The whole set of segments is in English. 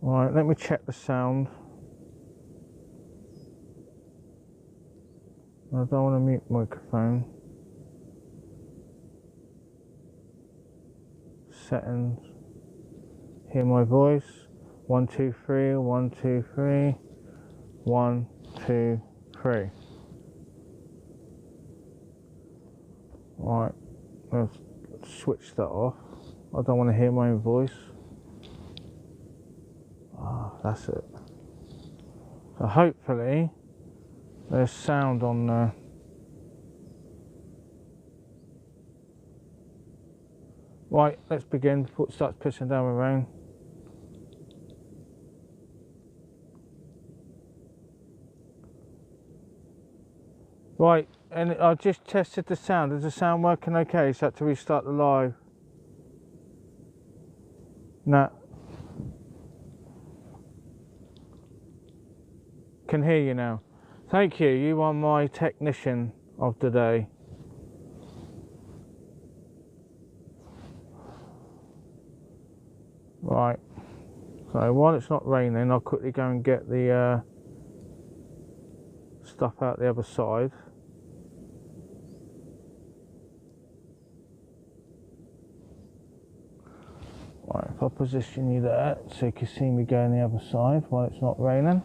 Right, let me check the sound. I don't want to mute microphone. Settings. Hear my voice. 1 2 3, 1 2 3, 1 2 3. Right, let's switch that off. I don't want to hear my own voice. Ah, that's it. So hopefully there's sound on there. Right, let's begin before it starts pissing down with rain. Right, and I just tested the sound. Is the sound working okay? So I had to restart the live. No. Can hear you now. Thank you. You are my technician of the day. Right. So while it's not raining, I'll quickly go and get the stuff out the other side. Right, if I position you there so you can see me going the other side while it's not raining.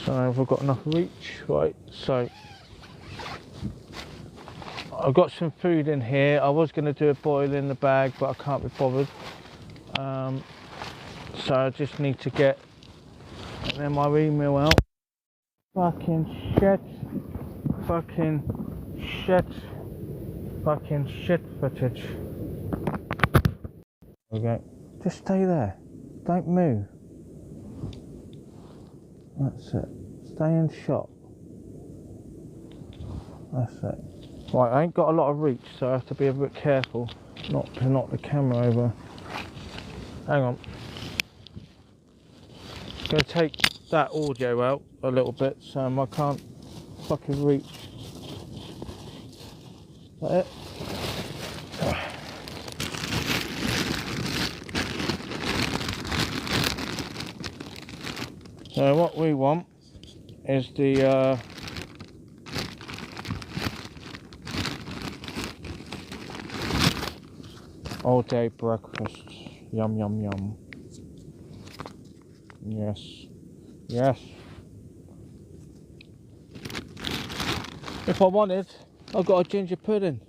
So have I got enough reach? Right, so I've got some food in here. I was going to do a boil in the bag, but I can't be bothered. So I just need to get my email out. Fucking shit. Fucking shit. Fucking shit footage. Okay. Just stay there. Don't move. That's it. Stay in shot. That's it. Right, I ain't got a lot of reach, so I have to be a bit careful not to knock the camera over. Hang on. I'm going to take that audio out a little bit so I can't fucking reach. Is that it? So what we want is the all day breakfast. Yum yum yum. Yes. Yes. If I wanted, I've got a ginger pudding.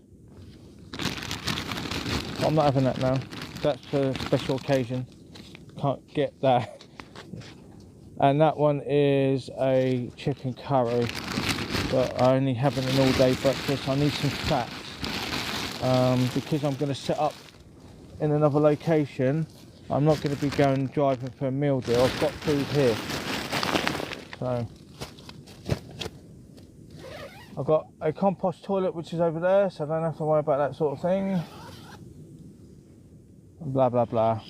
I'm not having that now. That's for a special occasion. Can't get that. And that one is a chicken curry, but I only having an all-day breakfast. I need some fat because I'm going to set up in another location. I'm not going to be going driving for a meal deal. I've got food here, so I've got a compost toilet which is over there, so I don't have to worry about that sort of thing. Blah blah blah.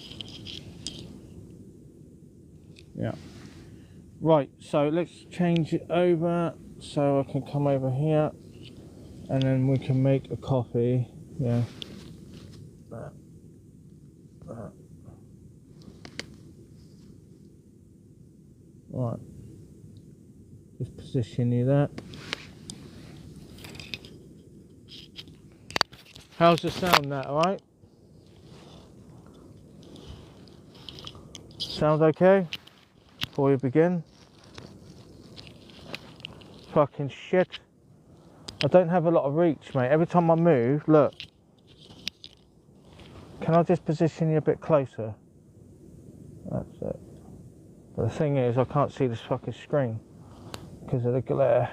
Yeah. Right, so let's change it over so I can come over here and then we can make a coffee. Yeah. Right. Just position you there. How's the sound now, alright? Sound okay? Before we begin. Fucking shit. I don't have a lot of reach, mate. Every time I move, look. Can I just position you a bit closer? That's it. But the thing is, I can't see this fucking screen because of the glare.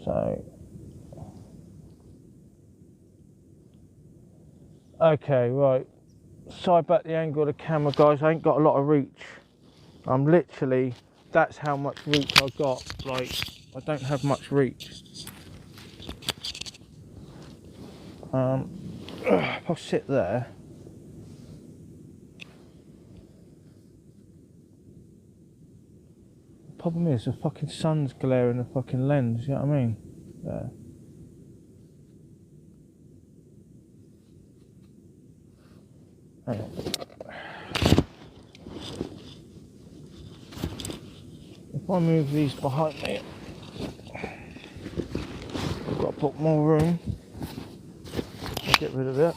So. Okay, right. Sorry about the angle of the camera, guys. I ain't got a lot of reach. I'm literally, that's how much reach I got. Like, I don't have much reach. If I sit there. Problem is, the fucking sun's glaring the fucking lens, you know what I mean? There. If I move these behind me, I've got to put more room. I'll get rid of it.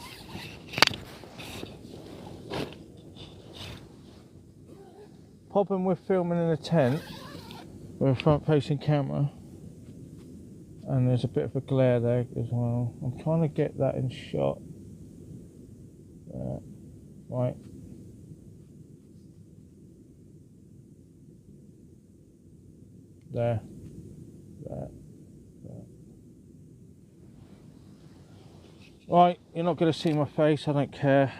Problem with filming in a tent with a front facing camera, and there's a bit of a glare there as well. I'm trying to get that in shot. Right. There. Right, you're not going to see my face, I don't care.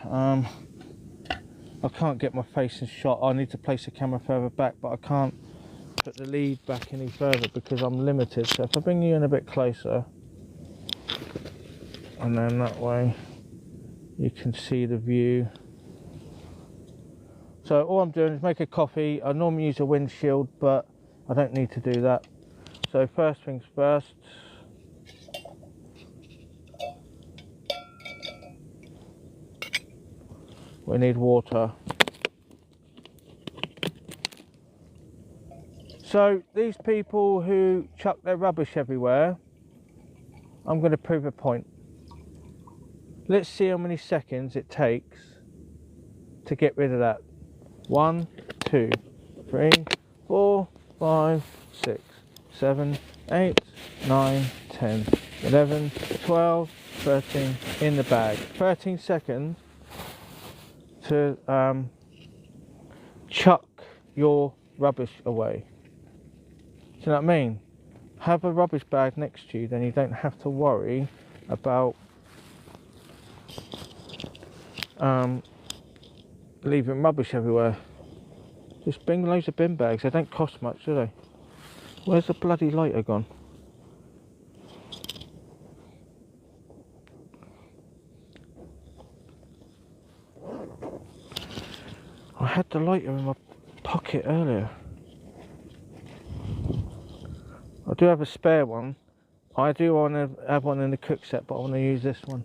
I can't get my face in shot. I need to place the camera further back, but I can't put the lead back any further because I'm limited. So if I bring you in a bit closer, and then that way you can see the view. So all I'm doing is make a coffee. I normally use a windshield, but I don't need to do that. So first things first, we need water. So these people who chuck their rubbish everywhere, I'm going to prove a point. Let's see how many seconds it takes to get rid of that. 1, 2, 3, 4, 5, 6, 7, 8, 9, 10, 11, 12, 13 in the bag. 13 seconds to chuck your rubbish away. Do you know what I mean? Have a rubbish bag next to you, then you don't have to worry about leaving rubbish everywhere. Just bring loads of bin bags. They don't cost much, do they? Where's the bloody lighter gone? I had the lighter in my pocket earlier. I do have a spare one. I do want to have one in the cook set, but I want to use this one.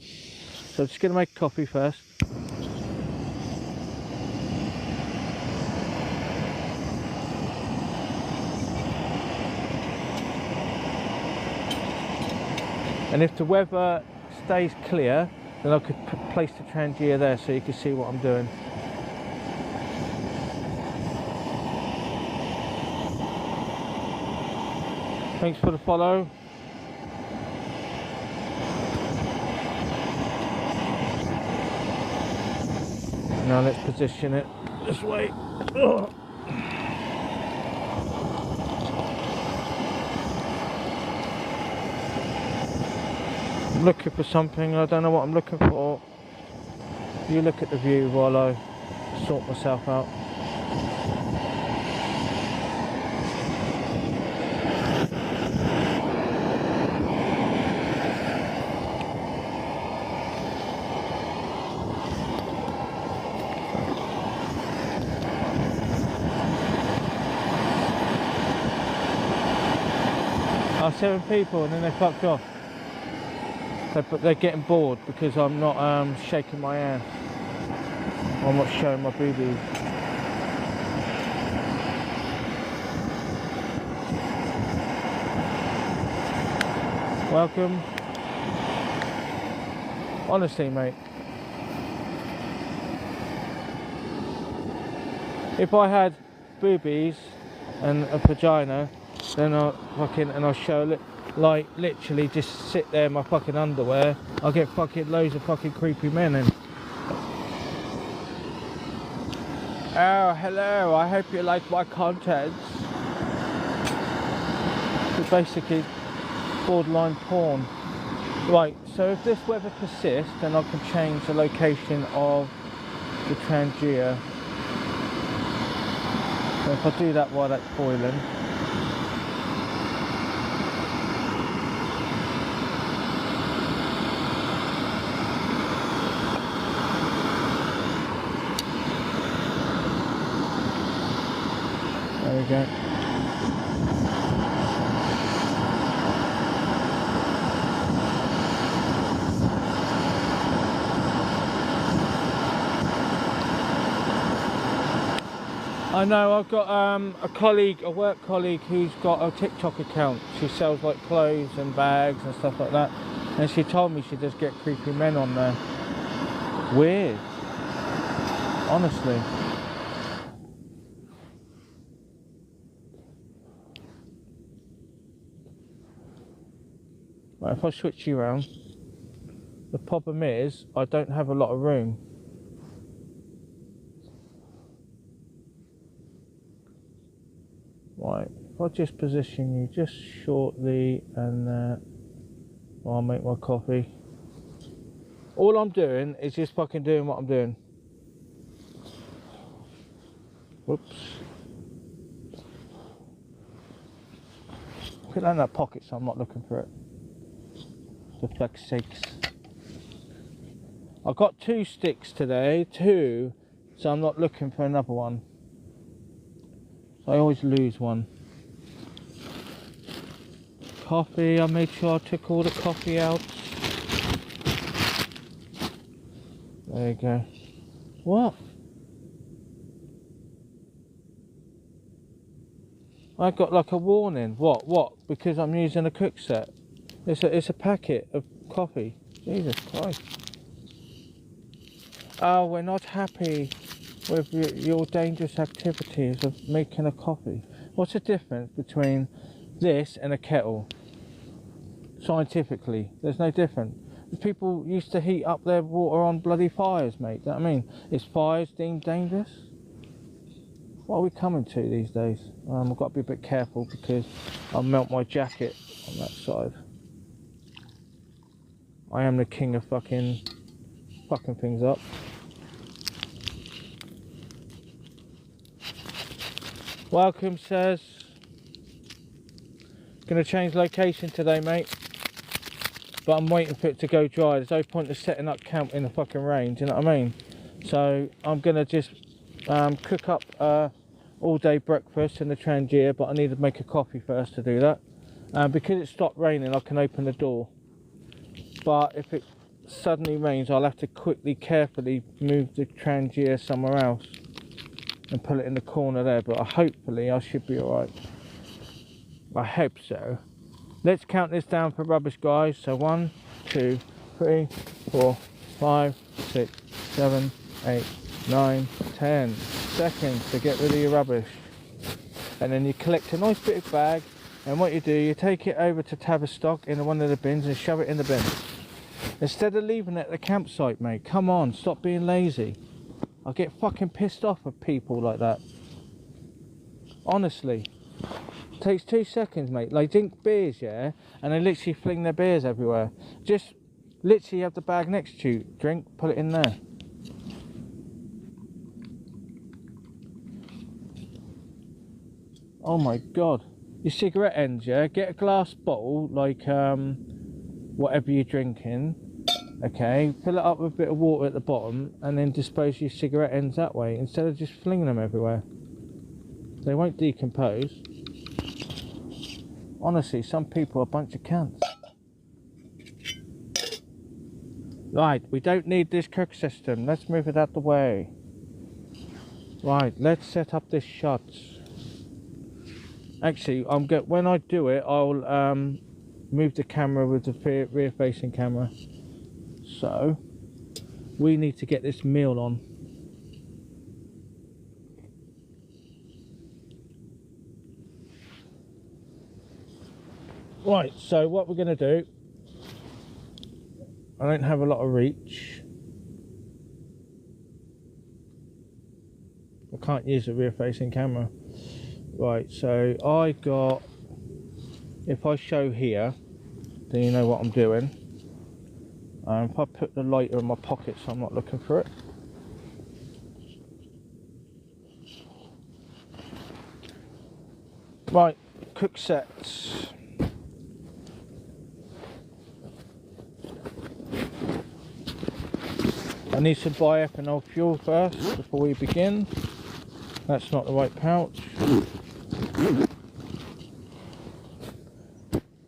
So I'm just going to make coffee first. And if the weather stays clear, then I could place the Trangia there so you can see what I'm doing. Thanks for the follow. Now let's position it this way. Ugh. I'm looking for something, I don't know what I'm looking for. You look at the view while I sort myself out. Oh, 7 people and then they fucked off. They're getting bored because I'm not shaking my ass. I'm not showing my boobies. Welcome. Honestly, mate. If I had boobies and a vagina, then I'll show it. Like literally just sit there in my fucking underwear. I'll get fucking loads of fucking creepy men in. Oh, hello, I hope you like my content. So basically borderline porn. Right, so if this weather persists, then I can change the location of the Trangia. So if I do that while that's boiling. There we go. I know, I've got a colleague, a work colleague who's got a TikTok account. She sells like clothes and bags and stuff like that. And she told me she does get creepy men on there. Weird. Honestly. Right, if I switch you around, the problem is I don't have a lot of room. Right, if I just position you just shortly and I'll make my coffee. All I'm doing is just fucking doing what I'm doing. Whoops. Put that in that pocket so I'm not looking for it. For fuck's sakes. I've got 2 sticks today, 2, so I'm not looking for another one. So I always lose one. Coffee, I made sure I took all the coffee out. There you go. What? I got like a warning. What? Because I'm using a cook set. It's a packet of coffee. Jesus Christ. Oh, we're not happy with your dangerous activities of making a coffee. What's the difference between this and a kettle? Scientifically, there's no difference. People used to heat up their water on bloody fires, mate. Do you know what I mean? Is fires deemed dangerous? What are we coming to these days? I've got to be a bit careful because I'll melt my jacket on that side. I am the king of fucking things up. Welcome, says. Gonna change location today, mate. But I'm waiting for it to go dry. There's no point in setting up camp in the fucking rain, do you know what I mean? So I'm gonna just cook up all day breakfast in the Trangia, but I need to make a coffee first to do that. Because it stopped raining, I can open the door. But if it suddenly rains, I'll have to quickly, carefully move the Trangia somewhere else and put it in the corner there. But hopefully I should be alright. I hope so. Let's count this down for rubbish, guys. So 1, 2, 3, 4, 5, 6, 7, 8, 9, 10 seconds to get rid of your rubbish. And then you collect a nice bit of bag, and what you do, you take it over to Tavistock in one of the bins and shove it in the bin. Instead of leaving it at the campsite, mate. Come on, stop being lazy. I get fucking pissed off with people like that. Honestly. It takes 2 seconds, mate. They drink beers, yeah, and they literally fling their beers everywhere. Just literally have the bag next to you. Drink, put it in there. Oh my god. Your cigarette ends, yeah? Get a glass bottle, like whatever you're drinking, okay? Fill it up with a bit of water at the bottom and then dispose your cigarette ends that way instead of just flinging them everywhere. They won't decompose. Honestly, some people are a bunch of cunts. Right, we don't need this cook system. Let's move it out the way. Right, let's set up this shot. Actually, when I do it, I'll move the camera with the rear-facing camera. So, we need to get this meal on. Right, so what we're going to do, I don't have a lot of reach. I can't use a rear-facing camera. Right, so I got, if I show here, then you know what I'm doing. If I put the lighter in my pocket so I'm not looking for it. Right, cook sets. I need some bioethanol fuel first before we begin. That's not the right pouch.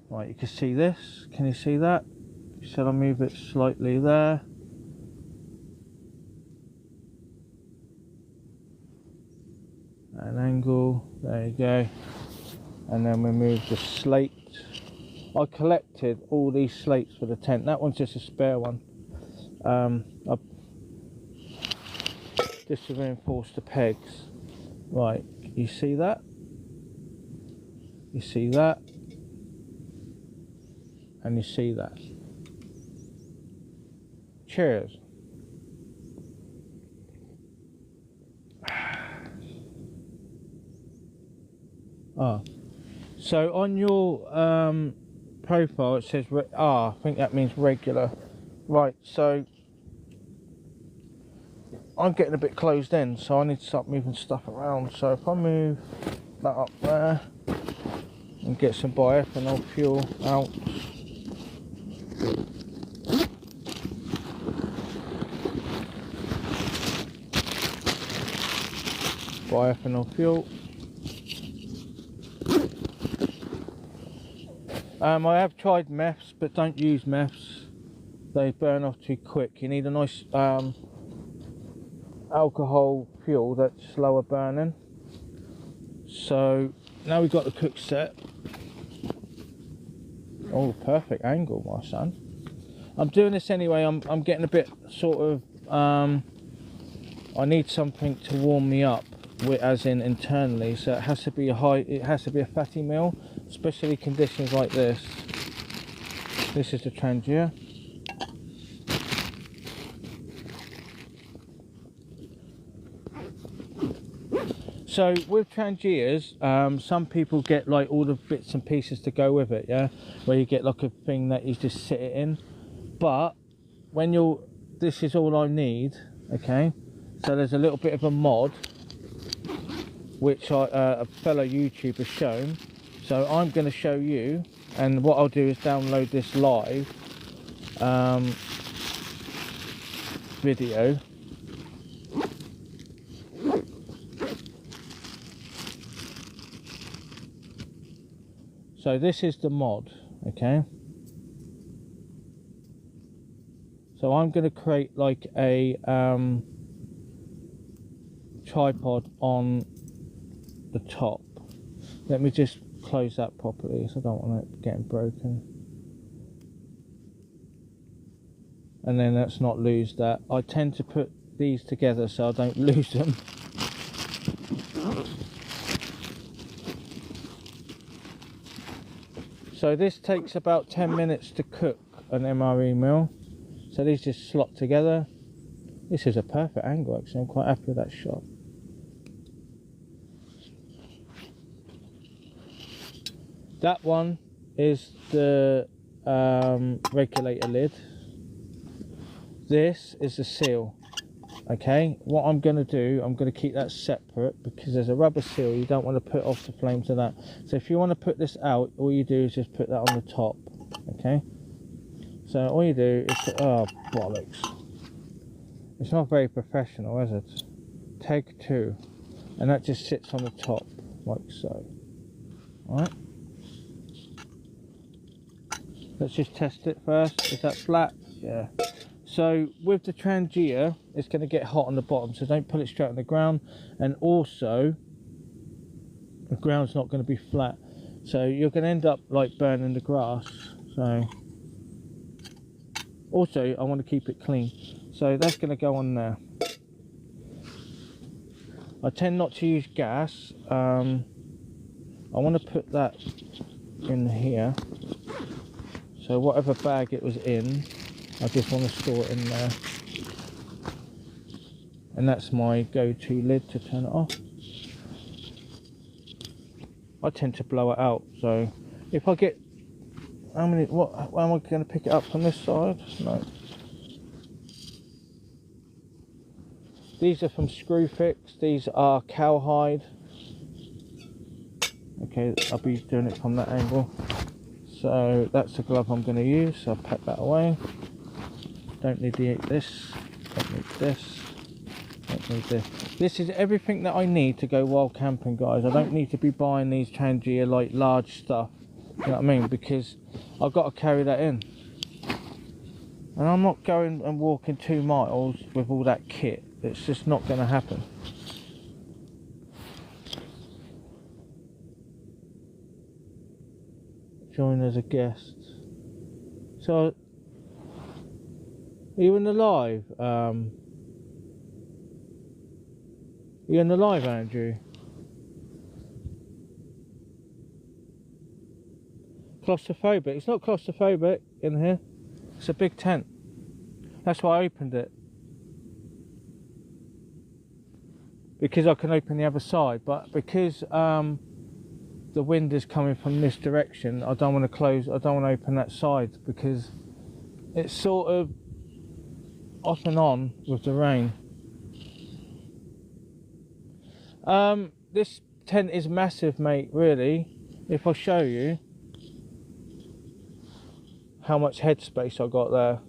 Right, you can see this. Can you see that? You said I'll move it slightly there. There you go. And then we move the slate. I collected all these slates for the tent. That one's just a spare one. Just to reinforce the pegs. Right, you see that? You see that? And you see that? Cheers. So on your profile it says I think that means regular. Right, so I'm getting a bit closed in, so I need to start moving stuff around. So if I move that up there and get some bioethanol fuel out. Bioethanol fuel. I have tried meths, but don't use meths. They burn off too quick. You need a nice alcohol fuel that's slower burning. So now we've got the cook set. Oh, perfect angle, my son. I'm doing this anyway. I'm getting a bit sort of I need something to warm me up, as in internally. So it has to be a fatty meal, especially conditions like this. This is the Trangia. So with Trangias, some people get like all the bits and pieces to go with it, yeah, where you get like a thing that you just sit it in. But when this is all I need, okay. So there's a little bit of a mod which a fellow YouTuber shown. So I'm going to show you, and what I'll do is download this live video. So this is the mod, okay. So I'm going to create like a tripod on the top. Let me just close that properly, so I don't want it getting broken. And then let's not lose that. I tend to put these together so I don't lose them. So this takes about 10 minutes to cook an MRE meal. So these just slot together. This is a perfect angle actually, I'm quite happy with that shot. That one is the regulator lid. This is the seal. Okay, what I'm going to do, I'm going to keep that separate because there's a rubber seal. You don't want to put off the flames of that. So if you want to put this out, all you do is just put that on the top. Okay, so all you do is oh bollocks, it's not very professional, is it? Take two, and that just sits on the top like so. All right, let's just test it first. Is that flat? Yeah. So with the Trangia, it's going to get hot on the bottom, so don't put it straight on the ground. And also, the ground's not going to be flat, so you're going to end up like burning the grass. So also, I want to keep it clean, so that's going to go on there. I tend not to use gas. I want to put that in here, so whatever bag it was in, I just want to store it in there. And that's my go-to lid to turn it off. I tend to blow it out, so if I get am I going to pick it up from this side? No. These are from Screwfix. These are cowhide. Okay, I'll be doing it from that angle. So that's the glove I'm going to use, so I'll pack that away. Don't need this, don't need this, don't need this. This is everything that I need to go wild camping, guys. I don't need to be buying these Trangia like large stuff, you know what I mean, because I've got to carry that in. And I'm not going and walking 2 miles with all that kit. It's just not going to happen. join as a guest. So, are you in the live? Are you in the live, Andrew? Claustrophobic. It's not claustrophobic in here. It's a big tent. That's why I opened it. Because I can open the other side, but because the wind is coming from this direction, I don't want to close, I don't want to open that side because it's sort of off and on with the rain. This tent is massive, mate, really. If I show you how much headspace I got there,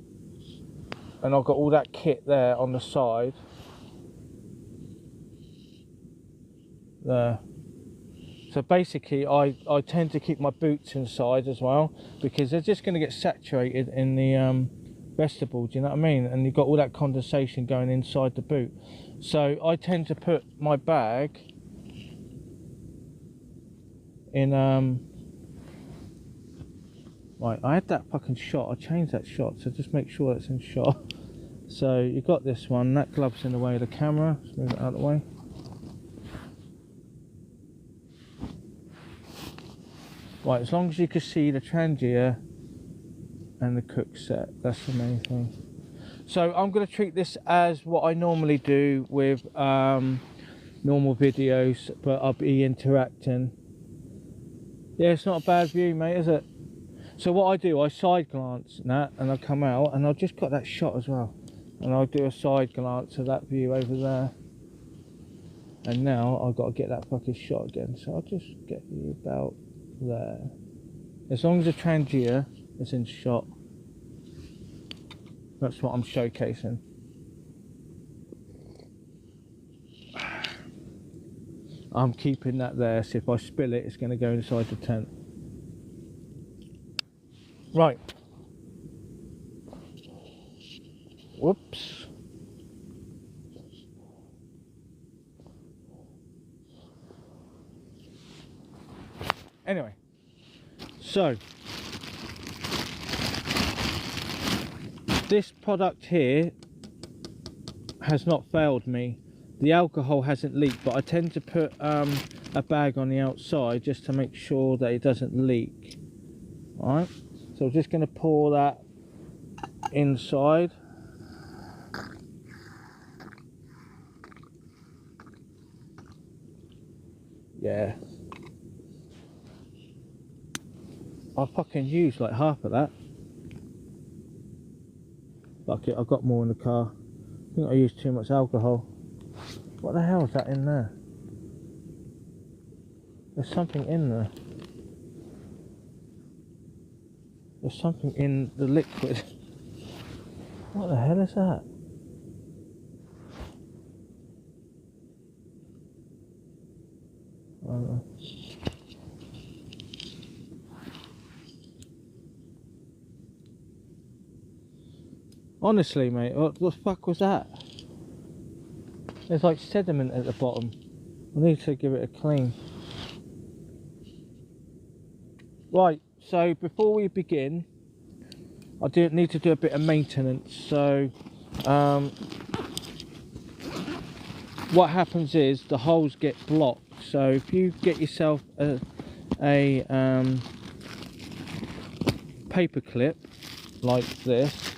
and I've got all that kit there on the side there. So basically I tend to keep my boots inside as well because they're just going to get saturated in the vestibule, do you know what I mean? And you've got all that condensation going inside the boot. So I tend to put my bag in right, I had that fucking shot, I changed that shot, so just make sure it's in shot. So you got this one, that glove's in the way of the camera, let's move it out of the way. Right, as long as you can see the Trangia and the cook set, that's the main thing. So I'm going to treat this as what I normally do with normal videos, but I'll be interacting. Yeah, it's not a bad view, mate, is it? So what I do, I side glance that, and I come out, and I've just got that shot as well. And I'll do a side glance of that view over there. And now I've got to get that fucking shot again. So I'll just get you about there. As long as the Trangia is in shot, that's what I'm showcasing. I'm keeping that there, so if I spill it, it's going to go inside the tent. Right. Whoops. Anyway, so this product here has not failed me. The alcohol hasn't leaked, but I tend to put a bag on the outside just to make sure that it doesn't leak. Alright, so I'm just going to pour that inside. Yeah. I fucking used like half of that. Fuck it, I've got more in the car. I think I used too much alcohol. What the hell is that in there? There's something in there. There's something in the liquid. What the hell is that? I don't know. Honestly, mate, what the fuck was that? There's like sediment at the bottom. I need to give it a clean. Right, so before we begin, I do need to do a bit of maintenance. So, what happens is the holes get blocked. So if you get yourself a paper clip like this,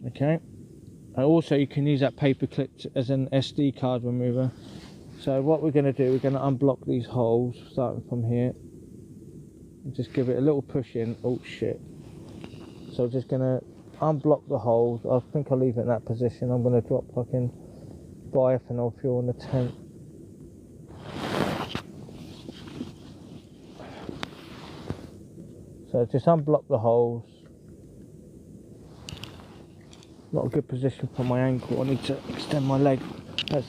okay, and also you can use that paper clip as an SD card remover. So what we're going to do, we're going to unblock these holes starting from here and just give it a little push in. Oh shit. So just going to unblock the holes. I think I'll leave it in that position. I'm going to drop fucking bioethanol fuel in the tent. So just unblock the holes. Not a good position for my ankle. I need to extend my leg. That's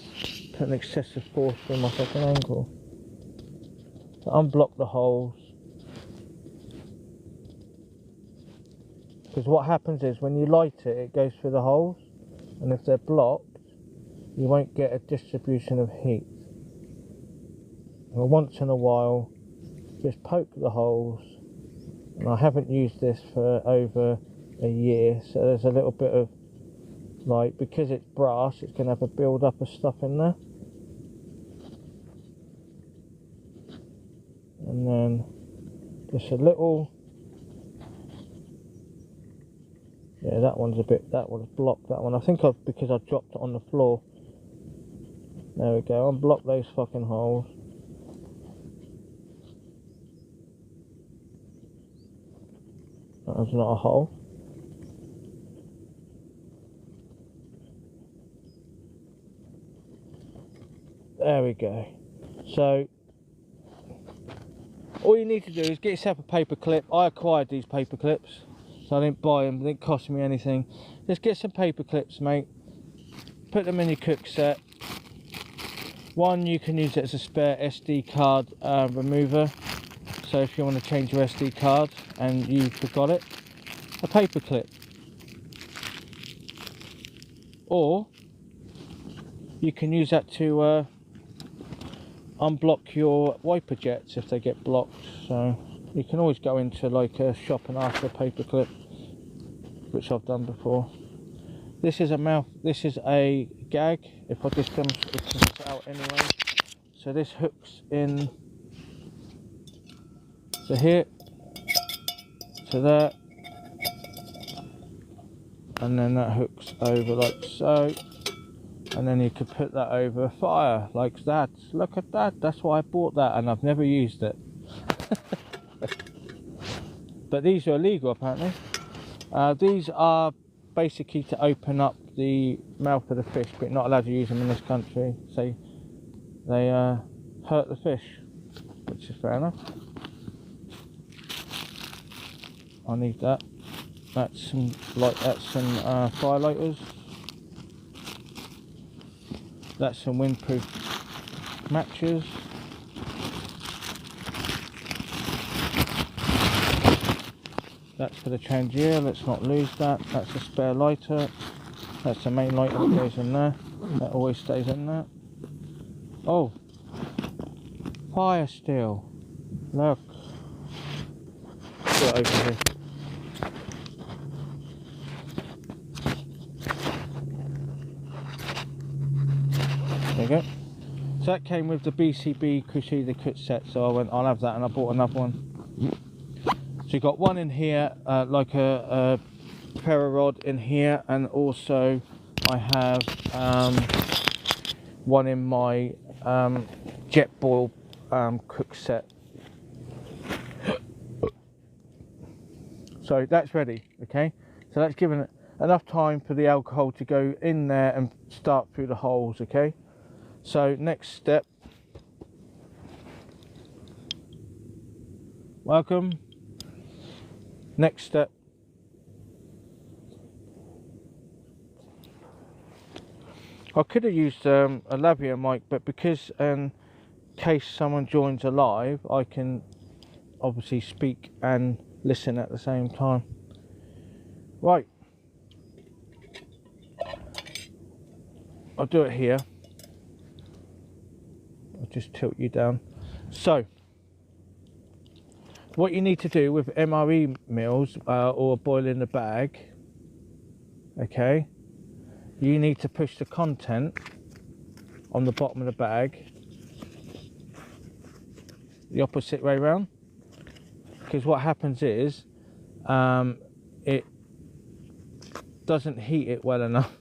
putting excessive force through my fucking ankle. So unblock the holes. Because what happens is when you light it, it goes through the holes, and if they're blocked, you won't get a distribution of heat. And once in a while, just poke the holes. And I haven't used this for over a year, so there's a little bit of, like, because it's brass, it's going to have a build up of stuff in there. And then just a little, yeah, that one's blocked, that one. I think because I dropped it on the floor. There we go, unblock those fucking holes. That was not a hole. There we go. So all you need to do is get yourself a paper clip. I acquired these paper clips, so I didn't buy them, it didn't cost me anything. Just get some paper clips, mate. Put them in your cook set. One, you can use it as a spare SD card remover. So if you want to change your SD card and you forgot it, a paper clip. Or you can use that to unblock your wiper jets if they get blocked. So you can always go into like a shop and ask for a paper clip, which I've done before. This is a gag. If I just demonstrate this out anyway. So this hooks in to here, to there, and then that hooks over like so, and then you could put that over a fire like that. Look at that, that's why I bought that, and I've never used it. But these are illegal apparently. These are basically to open up the mouth of the fish, but you're not allowed to use them in this country, so they hurt the fish, which is fair enough. I need that. That's some fire lighters. That's some windproof matches. That's for the Trangier, let's not lose that. That's a spare lighter. That's the main lighter that goes in there. That always stays in there. Oh, fire steel. Look. Put it over here. There you go. So that came with the BCB Crusader Cut set, so I went, I'll have that, and I bought another one. So you got one in here, like a ferro rod in here, and also I have one in my jet boil cook set. So that's ready, okay? So that's given it enough time for the alcohol to go in there and start through the holes, okay? So next step, welcome. Next step, I could have used a lavalier mic, but because in case someone joins alive, I can obviously speak and listen at the same time. Right, I'll do it here. I'll just tilt you down. So what you need to do with MRE meals or boil in the bag, okay, you need to push the content on the bottom of the bag the opposite way round, because what happens is it doesn't heat it well enough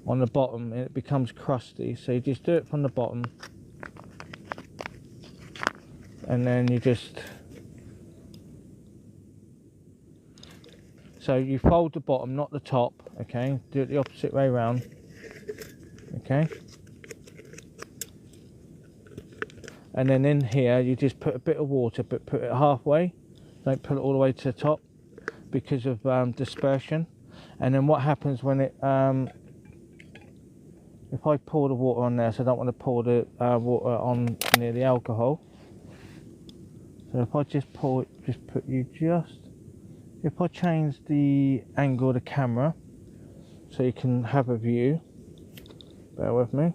on the bottom and it becomes crusty. So you just do it from the bottom, and then you just, so you fold the bottom, not the top, okay? Do it the opposite way round, okay? And then in here you just put a bit of water, but put it halfway, don't put it all the way to the top because of dispersion. And then what happens when it if I pour the water on there, so I don't want to pour the water on near the alcohol, so if I just pour it, just put you just, if I change the angle of the camera so you can have a view, bear with me.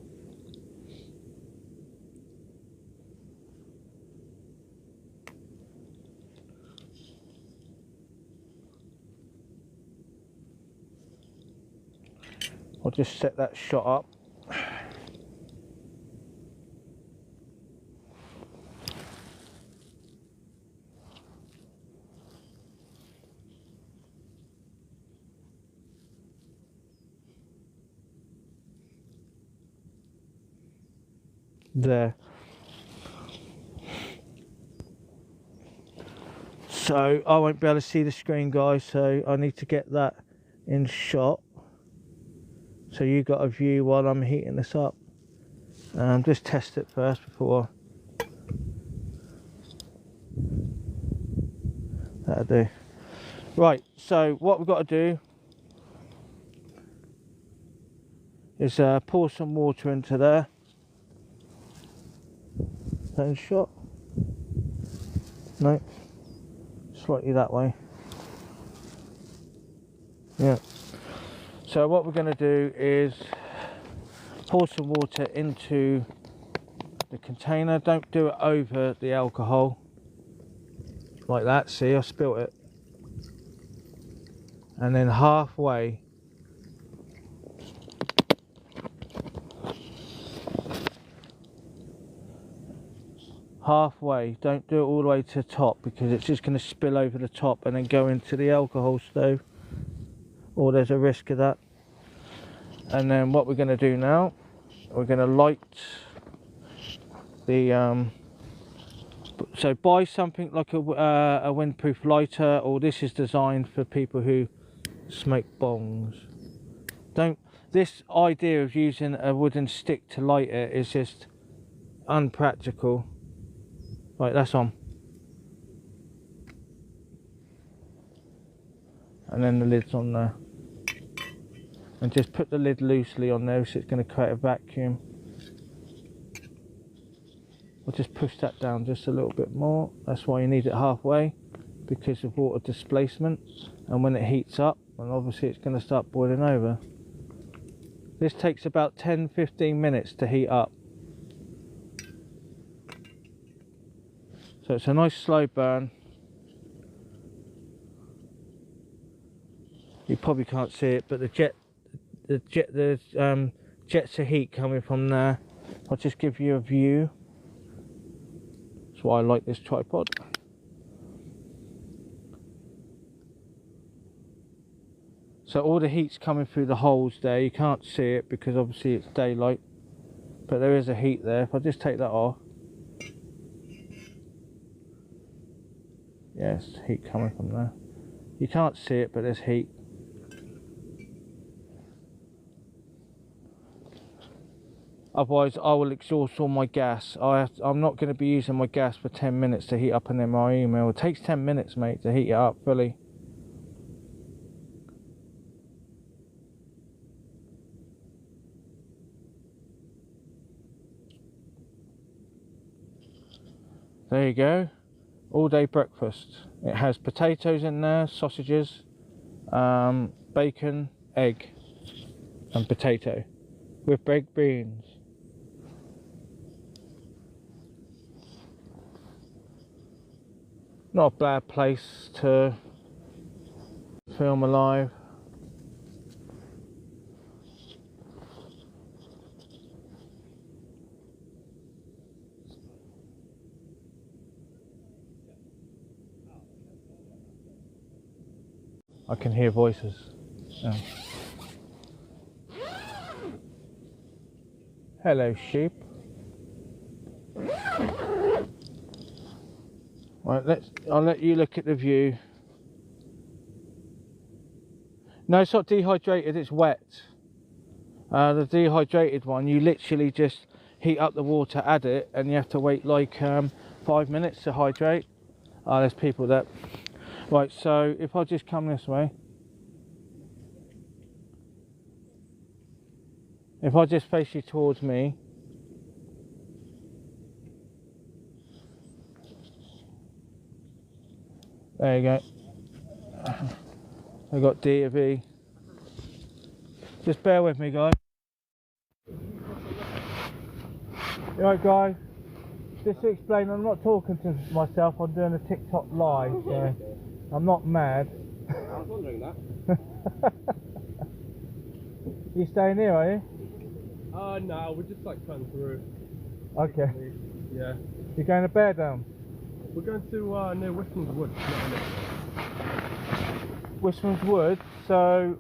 just set that shot up. There. So I won't be able to see the screen, guys, so I need to get that in shot so you got a view while I'm heating this up. Just test it first before. That'll do. Right, so what we've got to do is pour some water into there. That in shot? No, slightly that way. Yeah. So what we're going to do is pour some water into the container. Don't do it over the alcohol like that. See, I spilt it. And then halfway, don't do it all the way to the top, because it's just going to spill over the top and then go into the alcohol stove, or there's a risk of that. And then what we're going to do now, we're going to light the so buy something like a windproof lighter, or this is designed for people who smoke bongs. This idea of using a wooden stick to light it is just unpractical. Right, that's on. And then the lid's on there. And just put the lid loosely on there, so it's going to create a vacuum. We'll just push that down just a little bit more. That's why you need it halfway, because of water displacement. And when it heats up, and obviously it's going to start boiling over. This takes about 10-15 minutes to heat up. So it's a nice slow burn. You probably can't see it, but the jets of heat coming from there. I'll just give you a view. That's why I like this tripod. So all the heat's coming through the holes there. You can't see it because obviously it's daylight, but there is a heat there. If I just take that off, yes, heat coming from there. You can't see it, but there's heat. Otherwise I will exhaust all my gas. I'm not going to be using my gas for 10 minutes to heat up an MRE mill. It takes 10 minutes, mate, to heat it up fully. There you go. All day breakfast. It has potatoes in there, sausages, bacon, egg and potato with baked beans. Not a bad place to film alive. I can hear voices. Oh. Hello, sheep. Right, I'll let you look at the view. No, it's not dehydrated, it's wet. The dehydrated one, you literally just heat up the water, add it, and you have to wait like 5 minutes to hydrate. Oh, there's people that... Right, so if I just come this way, if I just face you towards me, there you go. I got D of E. Just bear with me, guys. Right, guys. Just to explain, I'm not talking to myself. I'm doing a TikTok live, so I'm not mad. I was wondering that. You staying here, are you? No, we're just like cutting through. Okay. Yeah. You're going to Bear Down? We're going to near Westman's Wood. Westman's Wood, so...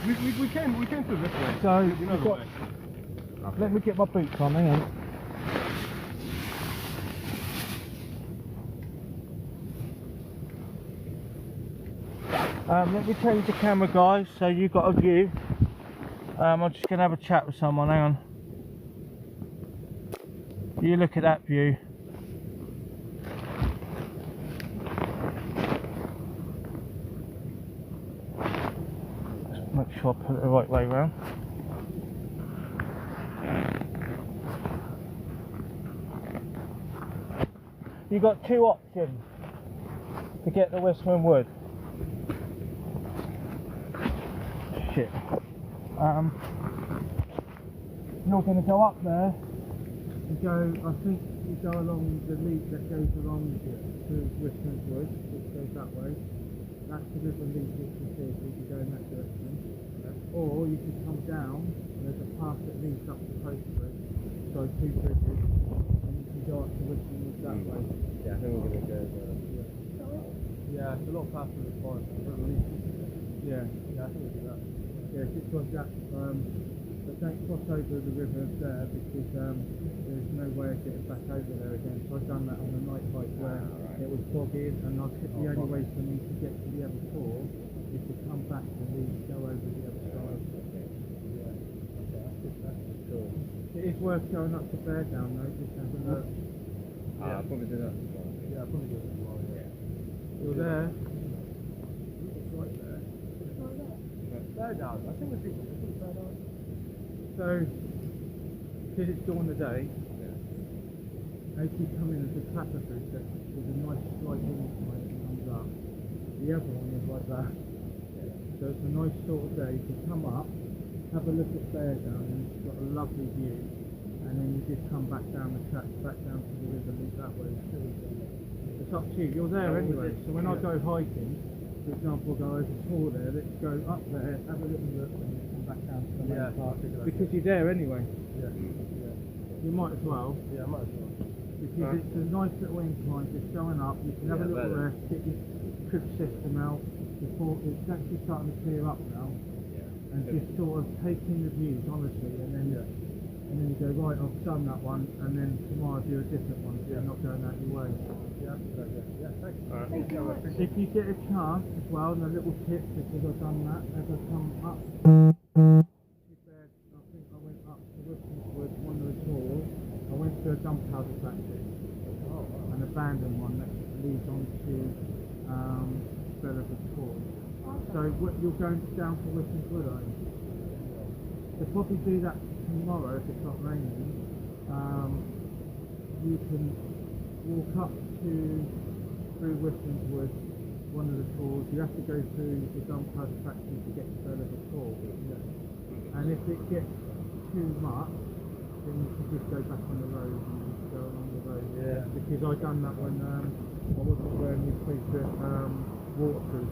We came through this way. So, you know the way. Let me get my boots on, hang on. Let me change the camera, guys, so you've got a view. I'm just going to have a chat with someone, hang on. You look at that view. Let's make sure I put it the right way round. You've got two options to get to Westman Wood. Shit. You're going to go up there and go, I think you go along the lead that goes along to Westman Wood, which goes that way. That's the river lead which you see, so you can go in that direction. Or you can come down, and there's a path that leads up to Post Bridge, so two bridges, and you can go up to Westman Wood that way. Yeah, I think we're going to go there. Yeah, it's a lot faster than the forest. Yeah. Yeah, I think we'll do that. Yeah, just cross that, but don't cross over the river there because there's no way of getting back over there again. So I've done that on a night hike where it was foggy, and I took the only way for me to get to the other shore is to come back and then go over the other side. Yeah. Okay, that's cool. It is worth going up to Bear Down though, just have a look. I'll probably do that tomorrow. Yeah, I'll probably do that tomorrow, yeah. You're there. It's right there. Bear Down. I think we're Bear Down. So, because it's during the day, as you come in, there's a clapper bridge that with a nice slight incline that comes up. The other one is like that. So it's a nice sort of day to come up, have a look at Bear Down, and it's got a lovely view. And then you just come back down the track, back down to the river, lead that way. It's up to you. You're there anyway. So when I go hiking, for example, go over Tor there, let's go up there, have a little look, and then come back down to the main park. Because you're there anyway. Yeah. You might as well. Yeah, I might as well. Because it's a nice little incline, just going up. You can have a little rest, get your trip system out before it's actually starting to clear up now. And just sort of take in the views, honestly, and then you go, right, I've done that one, and then tomorrow do a different one, so you're not going out your way. Yeah, thanks. Alright. Thank you. If you get a chance as well, and a little tip, because I've done that, as I come up, I think I went up to Westwood, one of the tours, I went to a gunpowder factory, an abandoned one that leads on to Bellerford Tor. So you're going down to Westwood Wood, are you? They'll probably do that tomorrow if it's not raining. You can walk up through Western Wood, one of the tours. You have to go through the gunpowder factory to get to Bellerford Tor. And if it gets too much, then you can just go back on the road and just go along the road. Yeah. Because I done that when I wasn't wearing these pre-trip waterproof.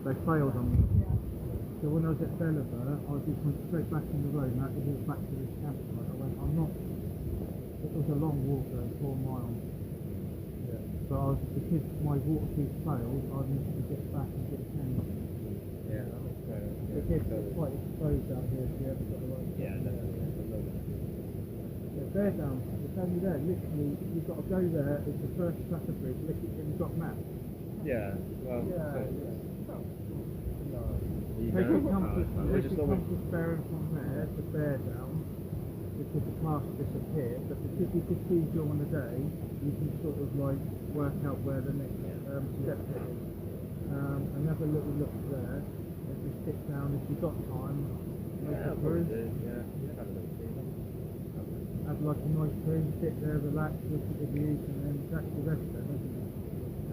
They failed on me. So when I was at Bellerford, I just went straight back on the road and I had to walk back to this campsite. I went, it was a long walk though, 4 miles. But because my waterproof failed, I needed to get back and get changed. Yeah, that makes sense. It gets quite exposed out here if you ever got the right. Yeah, definitely. Bear Down, it's only there, literally, you've got to go there, it's the first tracker bridge, look at it, you've got maps. Yeah, well, Take your compass bearing from there to Bear Down, because the path disappeared, but because you could see during the day, you can sort of like work out where the next step is. And have a little look there, and just sit down if you've got time. Have like a nice room, sit there, relax, look at the views, and then that's the rest then, isn't it?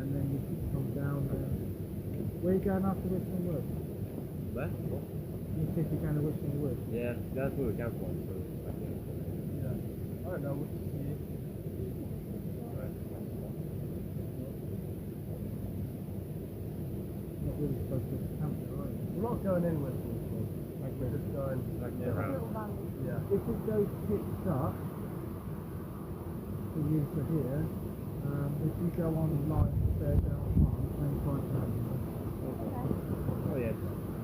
And then you can come down there. Where are you going after Western Wood? Where? You said you're going to Western Wood? Yeah, that's where we came from. So yeah. I don't know, we'll just see. Not really supposed to camp there, aren't you? We're not going anywhere for this one. Like we're just going like around. Yeah. If it goes tits up for you to here, if you go online to Fairdown Farm, same price as Oh yeah.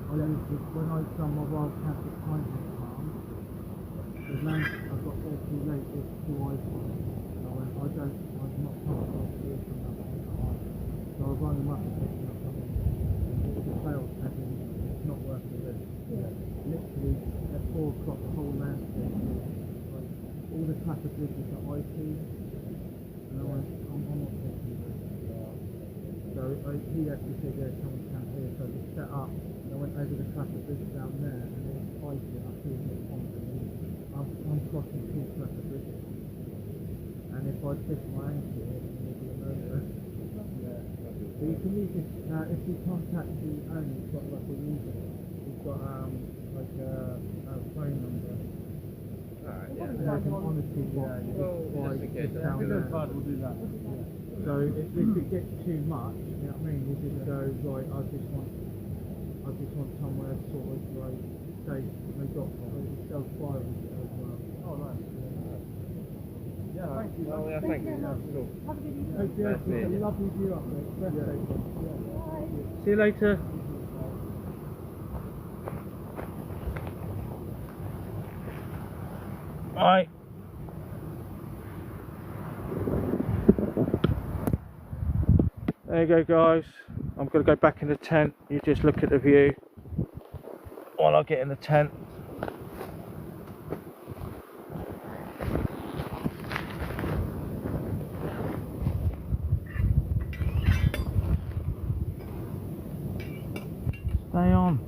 I use this when I done my wild camp at Pinewood Farm. The land I got there too late with 2 iPhones. So I went, I'm not comfortable with from that one. So I rang them up and picked them up something. It was a sales package, it's not worth the risk. Yeah. Literally at 4 o'clock the whole landscape was like all the traffic bridges that I see. And I went, I'm not taking this. So he actually said, yeah, come and camp here. So we set up and I went over the traffic bridge down there and it was spicy up here in the pond. I'm crossing 2 traffic bridges. And if I twist my ankle, it will be a no-go. Yeah. So you can use this, if you contact the owner, he's got like a user, he's got like a phone number. Alright, yeah. And I can honestly Just in case. down there. We'll do that. Yeah. So if it gets too much, you know what I mean, you just go, right, I just want somewhere sort of like safe. They've got self-fire and shit as well. Oh nice. Yeah, thank you. Oh yeah, thank you. Cool. Have a good evening. It's a lovely view up there. Yeah. See you later. Right. There you go, guys. I'm going to go back in the tent. You just look at the view while I get in the tent. Stay on.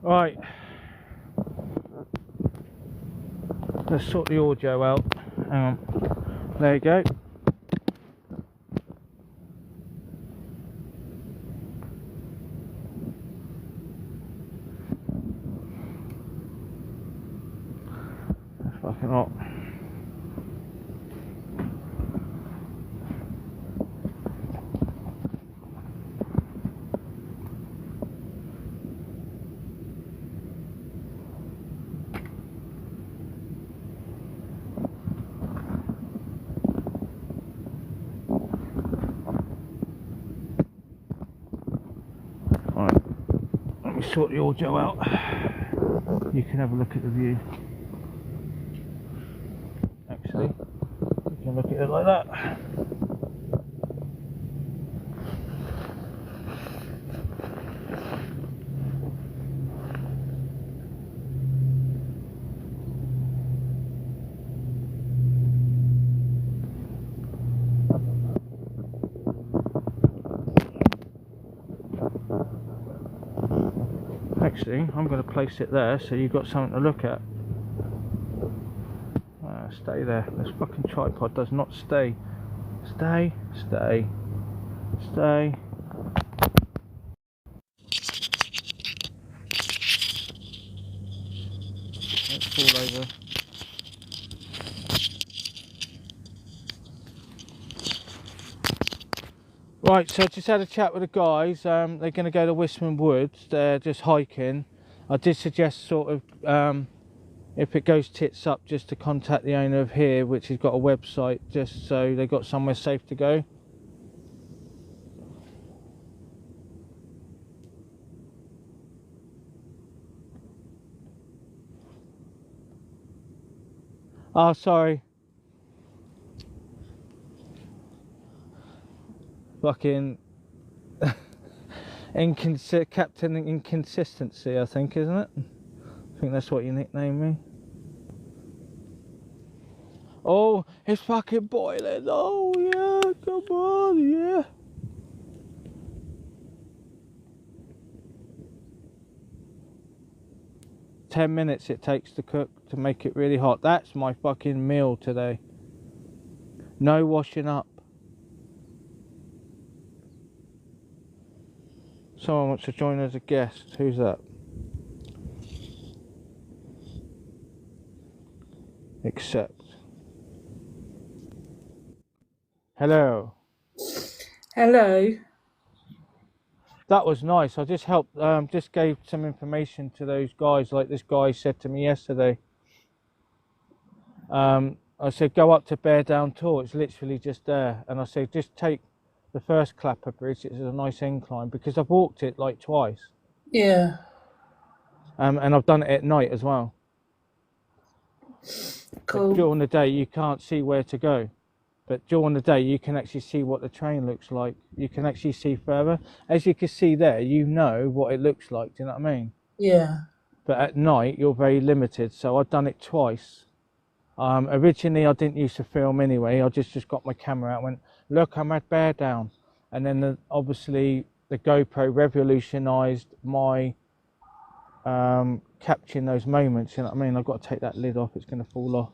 Right, let's sort the audio out. Hang on, there you go. That's fucking hot. Sort the audio out. You can have a look at the view. Actually, you can look at it like that. Actually, I'm going to place it there so you've got something to look at. Stay there. This fucking tripod does not stay. Stay, stay, stay. Let's fall over. Right, so I just had a chat with the guys. They're going to go to Wisman Woods. They're just hiking. I did suggest sort of, if it goes tits up, just to contact the owner of here, which has got a website, just so they got somewhere safe to go. Oh, sorry. fucking Captain Inconsistency, I think, isn't it? I think that's what you nicknamed me. Oh, it's fucking boiling. Oh yeah, come on, yeah. $10 it takes to cook to make it really hot. That's my fucking meal today. No washing up. Someone wants to join as a guest. Who's that? Accept. Hello. Hello. That was nice. I just helped, just gave some information to those guys, like this guy said to me yesterday. I said, go up to Bear Down Tor, it's literally just there. And I said, just take the first Clapper Bridge, it's a nice incline, because I've walked it like twice. Yeah. And I've done it at night as well. Cool. But during the day, you can't see where to go. But during the day, you can actually see what the train looks like. You can actually see further. As you can see there, you know what it looks like. Do you know what I mean? Yeah. But at night, you're very limited. So I've done it twice. Originally, I didn't use to film anyway. I just got my camera out and went, look, I'm at Bear Down. And then obviously the GoPro revolutionised my capturing those moments. You know what I mean? I've got to take that lid off. It's going to fall off.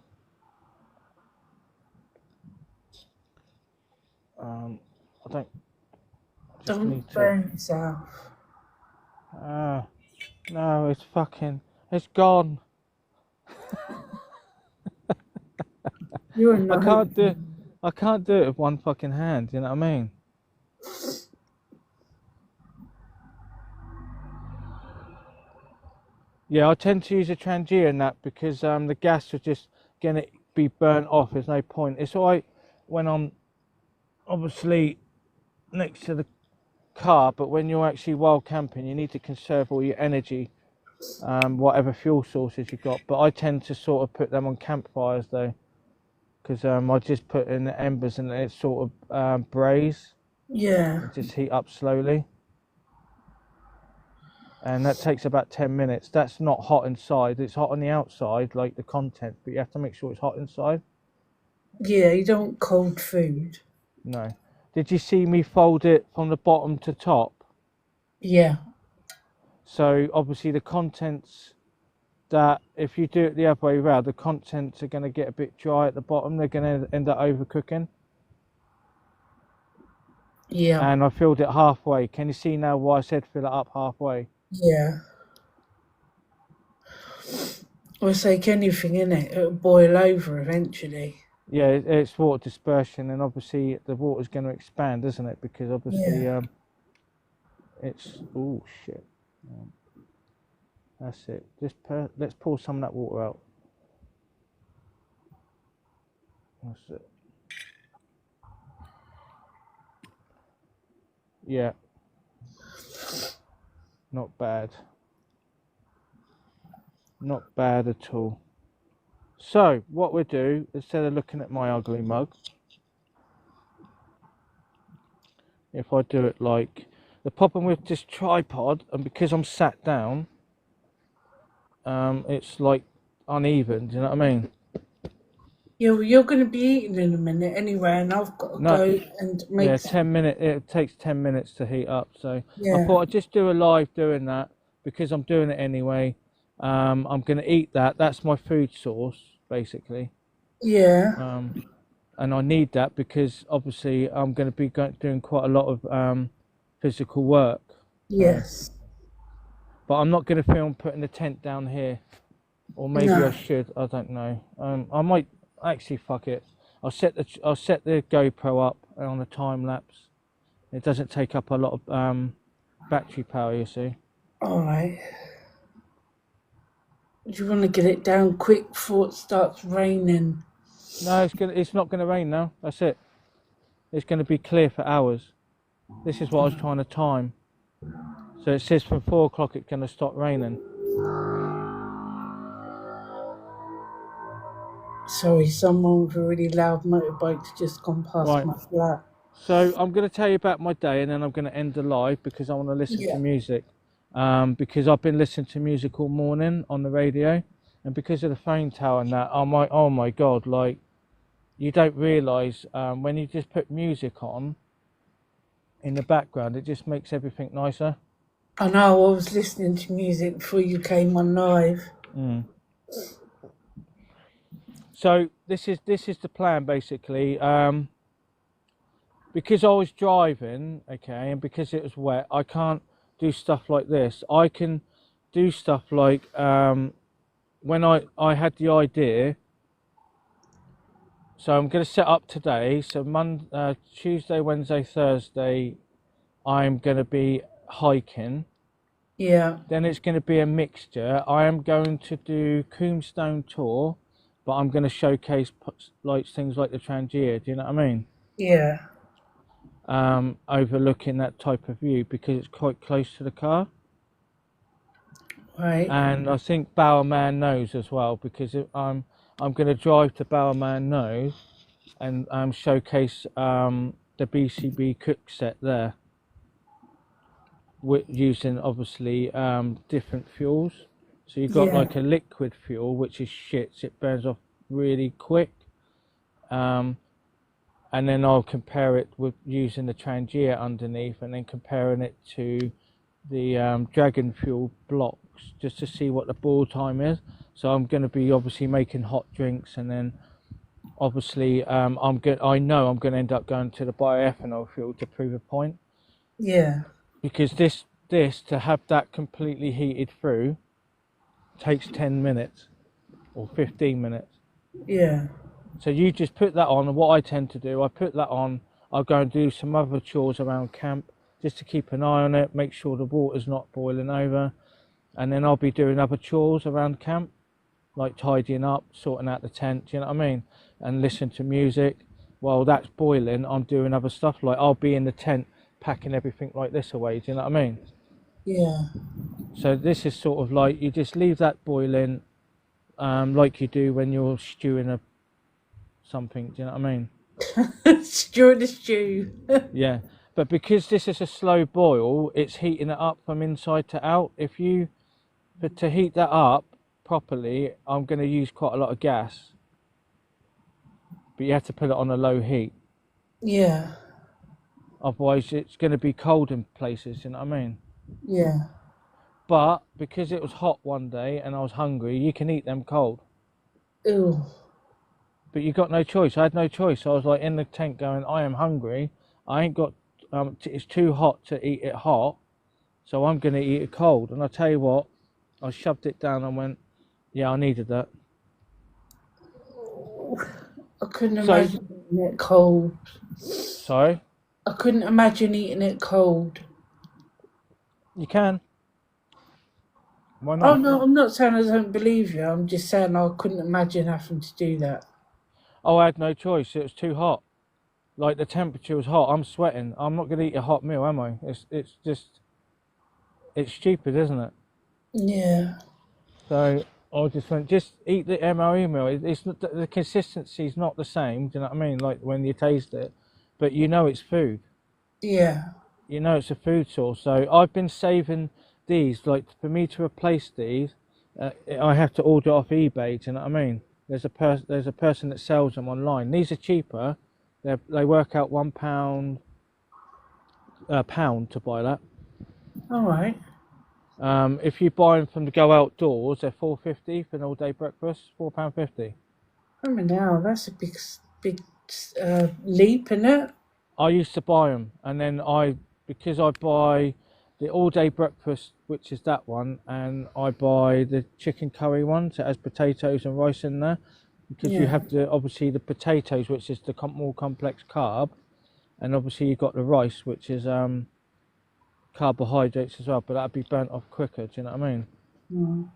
I don't burn yourself. No, it's gone. You're not. I can't do it with one fucking hand. You know what I mean? Yeah, I tend to use a Trangia in that because the gas is just gonna be burnt off. There's no point. It's alright when I'm obviously next to the car, but when you're actually wild camping, you need to conserve all your energy, whatever fuel sources you've got. But I tend to sort of put them on campfires though, because I just put in the embers and it sort of braise. Yeah. Just heat up slowly. And that takes about 10 minutes. That's not hot inside. It's hot on the outside, like the content, but you have to make sure it's hot inside. Yeah, you don't want cold food. No. Did you see me fold it from the bottom to top? Yeah. So obviously the contents, that if you do it the other way around, the contents are going to get a bit dry at the bottom. They're going to end up overcooking. Yeah. And I filled it halfway. Can you see now why I said fill it up halfway? Yeah. Well, it's like anything, innit? It'll boil over eventually. Yeah, it's water dispersion, and obviously the water's going to expand, isn't it? Because obviously it's oh shit. That's it. Let's pour some of that water out. That's it. Yeah. Not bad. Not bad at all. So, what we do, instead of looking at my ugly mug, if I do it like, the problem with this tripod, and because I'm sat down, it's like uneven, do you know what I mean? Yeah, well, you're going to be eating in a minute anyway, and I've got to go and make. Yeah, 10 minutes. It takes 10 minutes to heat up. So Yeah. I thought I'd just do a live doing that because I'm doing it anyway. I'm going to eat that. That's my food source, basically. Yeah. And I need that because obviously I'm going to be doing quite a lot of physical work. Yes. But I'm not going to film putting the tent down here, or maybe No. I should. I don't know. I might actually fuck it. I'll set the GoPro up on a time lapse. It doesn't take up a lot of battery power, you see. All right. Do you want to get it down quick before it starts raining? No, it's not gonna rain now. That's it. It's gonna be clear for hours. This is what I was trying to time. So it says from 4 o'clock it's gonna stop raining. Sorry, someone with a really loud motorbike's just gone past my flat. So I'm going to tell you about my day, and then I'm going to end the live because I want to listen to Yeah. music. Because I've been listening to music all morning on the radio, and because of the phone tower and that, oh my God, like you don't realise when you just put music on in the background, it just makes everything nicer. I know I was listening to music before you came on live. Mm. So this is the plan basically. Because I was driving, okay, and because it was wet, I can't do stuff like this. I can do stuff like when I had the idea. So I'm going to set up today. So Tuesday, Wednesday, Thursday, I'm going to be hiking. Yeah. Then it's going to be a mixture. I am going to do Coomstone tour, but I'm going to showcase like things like the Trangia. Do you know what I mean? Yeah. Overlooking that type of view because it's quite close to the car. Right. And I think Bowerman knows as well because I'm going to drive to Bowerman knows and showcase the BCB cook set there with using obviously different fuels. So you've got Yeah. like a liquid fuel which is shit, so it burns off really quick. And then I'll compare it with using the Trangia underneath and then comparing it to the Dragon Fuel blocks just to see what the boil time is. So I'm going to be obviously making hot drinks and then obviously I know I'm going to end up going to the bioethanol field to prove a point Yeah. because this to have that completely heated through takes 10 minutes or 15 minutes. Yeah. So you just put that on, and what I tend to do, I put that on, I'll go and do some other chores around camp just to keep an eye on it, make sure the water's not boiling over, and then I'll be doing other chores around camp, like tidying up, sorting out the tent, you know what I mean, and listen to music. While that's boiling, I'm doing other stuff, like I'll be in the tent packing everything like this away, do you know what I mean? Yeah. So this is sort of like, you just leave that boiling, like you do when you're stewing a something, do you know what I mean? Stew the stew. Yeah, but because this is a slow boil, it's heating it up from inside to out. But to heat that up properly, I'm going to use quite a lot of gas. But you have to put it on a low heat. Yeah. Otherwise, it's going to be cold in places, you know what I mean? Yeah. But because it was hot one day and I was hungry, you can eat them cold. Ew. But you got no choice. I had no choice. I was like in the tent going, I am hungry. I ain't got, it's too hot to eat it hot. So I'm going to eat it cold. And I tell you what, I shoved it down and went, yeah, I needed that. I couldn't imagine eating it cold. Sorry? I couldn't imagine eating it cold. You can. Why Oh not? no, I'm not saying I don't believe you. I'm just saying I couldn't imagine having to do that. Oh, I had no choice. It was too hot. Like the temperature was hot. I'm sweating. I'm not going to eat a hot meal, am I? It's just, it's stupid, isn't it? Yeah. So I just went, just eat the MRE meal. It's not, the consistency's not the same. Do you know what I mean? Like when you taste it, but you know it's food. Yeah. You know it's a food source. So I've been saving these. Like for me to replace these, I have to order off eBay. Do you know what I mean? There's a person that sells them online. These are cheaper. They work out £1 a pound to buy that. All right. If you buy them from the Go Outdoors, they're £4.50 for an all-day breakfast. £4.50. I mean, now that's a big leap, isn't it? I used to buy them, and then because I buy the all-day breakfast, which is that one, and I buy the chicken curry one, so it has potatoes and rice in there, because you Yeah. have obviously the potatoes, which is the more complex carb, and obviously you've got the rice, which is carbohydrates as well, but that'd be burnt off quicker. Do you know what I mean? Mm.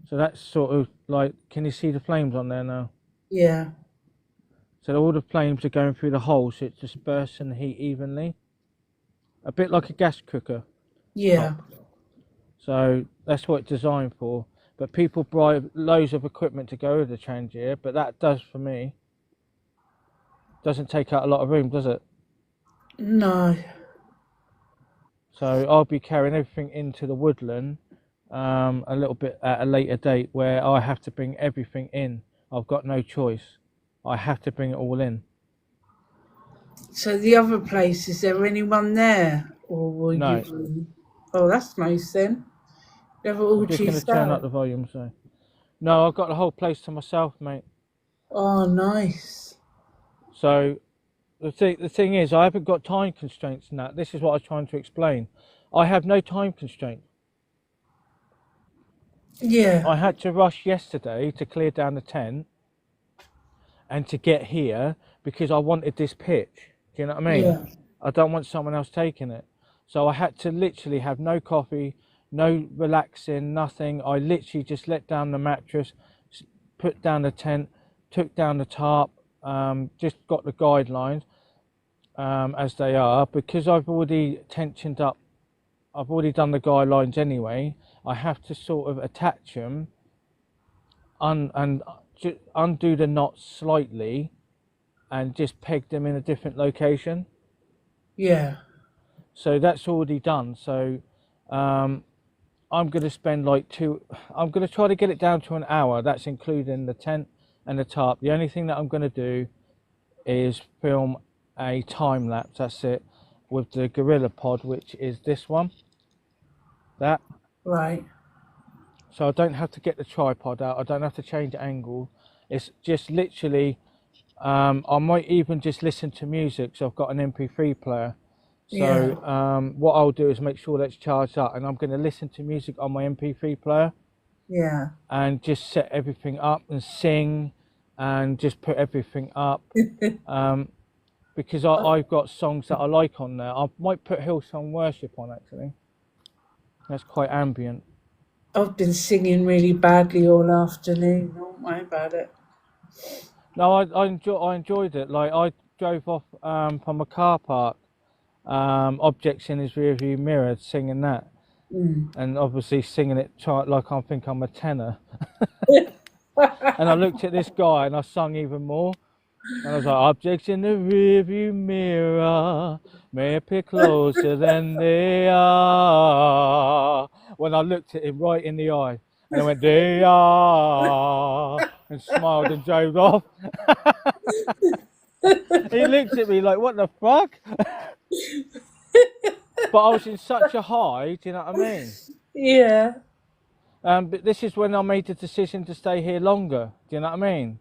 So that's sort of like, can you see the flames on there now? Yeah. So all the flames are going through the hole, so it's dispersing the heat evenly. A bit like a gas cooker. Yeah. So that's what it's designed for. But people buy loads of equipment to go with the Trangia, but that does for me. Doesn't take out a lot of room, does it? No. So I'll be carrying everything into the woodland a little bit at a later date where I have to bring everything in. I've got no choice. I have to bring it all in. So the other place, is there anyone there? Or will No. you... Oh, that's nice then. You have it all I'm to just going to turn up yourself. the volume. So no, I've got the whole place to myself, mate. Oh, nice. So the thing is, I haven't got time constraints in that. This is what I was trying to explain. I have no time constraint. Yeah. I had to rush yesterday to clear down the tent and to get here because I wanted this pitch. Do you know what I mean? Yeah. I don't want someone else taking it. So I had to literally have no coffee, no relaxing, nothing. I literally just let down the mattress, put down the tent, took down the tarp, just got the guidelines as they are. Because I've already tensioned up, I've already done the guidelines anyway, I have to sort of attach them and undo the knots slightly and just peg them in a different location. Yeah. So that's already done. So I'm going to spend I'm going to try to get it down to an hour. That's including the tent and the tarp. The only thing that I'm going to do is film a time lapse. That's it, with the Gorilla Pod, which is this one. That. Right. So I don't have to get the tripod out. I don't have to change angle. It's just literally, I might even just listen to music. So I've got an MP3 player. So what I'll do is make sure that's charged up, and I'm going to listen to music on my MP3 player. Yeah. And just set everything up and sing and just put everything up. Because I've got songs that I like on there. I might put Hillsong Worship on, actually. That's quite ambient. I've been singing really badly all afternoon. Don't worry about it. No, I enjoyed it. Like, I drove off from a car park, Objects in his rearview mirror, singing that. And obviously singing it like I think I'm a tenor. And I looked at this guy and I sung even more. And I was like, objects in the rearview mirror may appear closer than they are. When I looked at him right in the eye, and I went, they are, and smiled and drove off. He looked at me like, what the fuck? But I was in such a high, do you know what I mean? Yeah. But this is when I made the decision to stay here longer, do you know what I mean?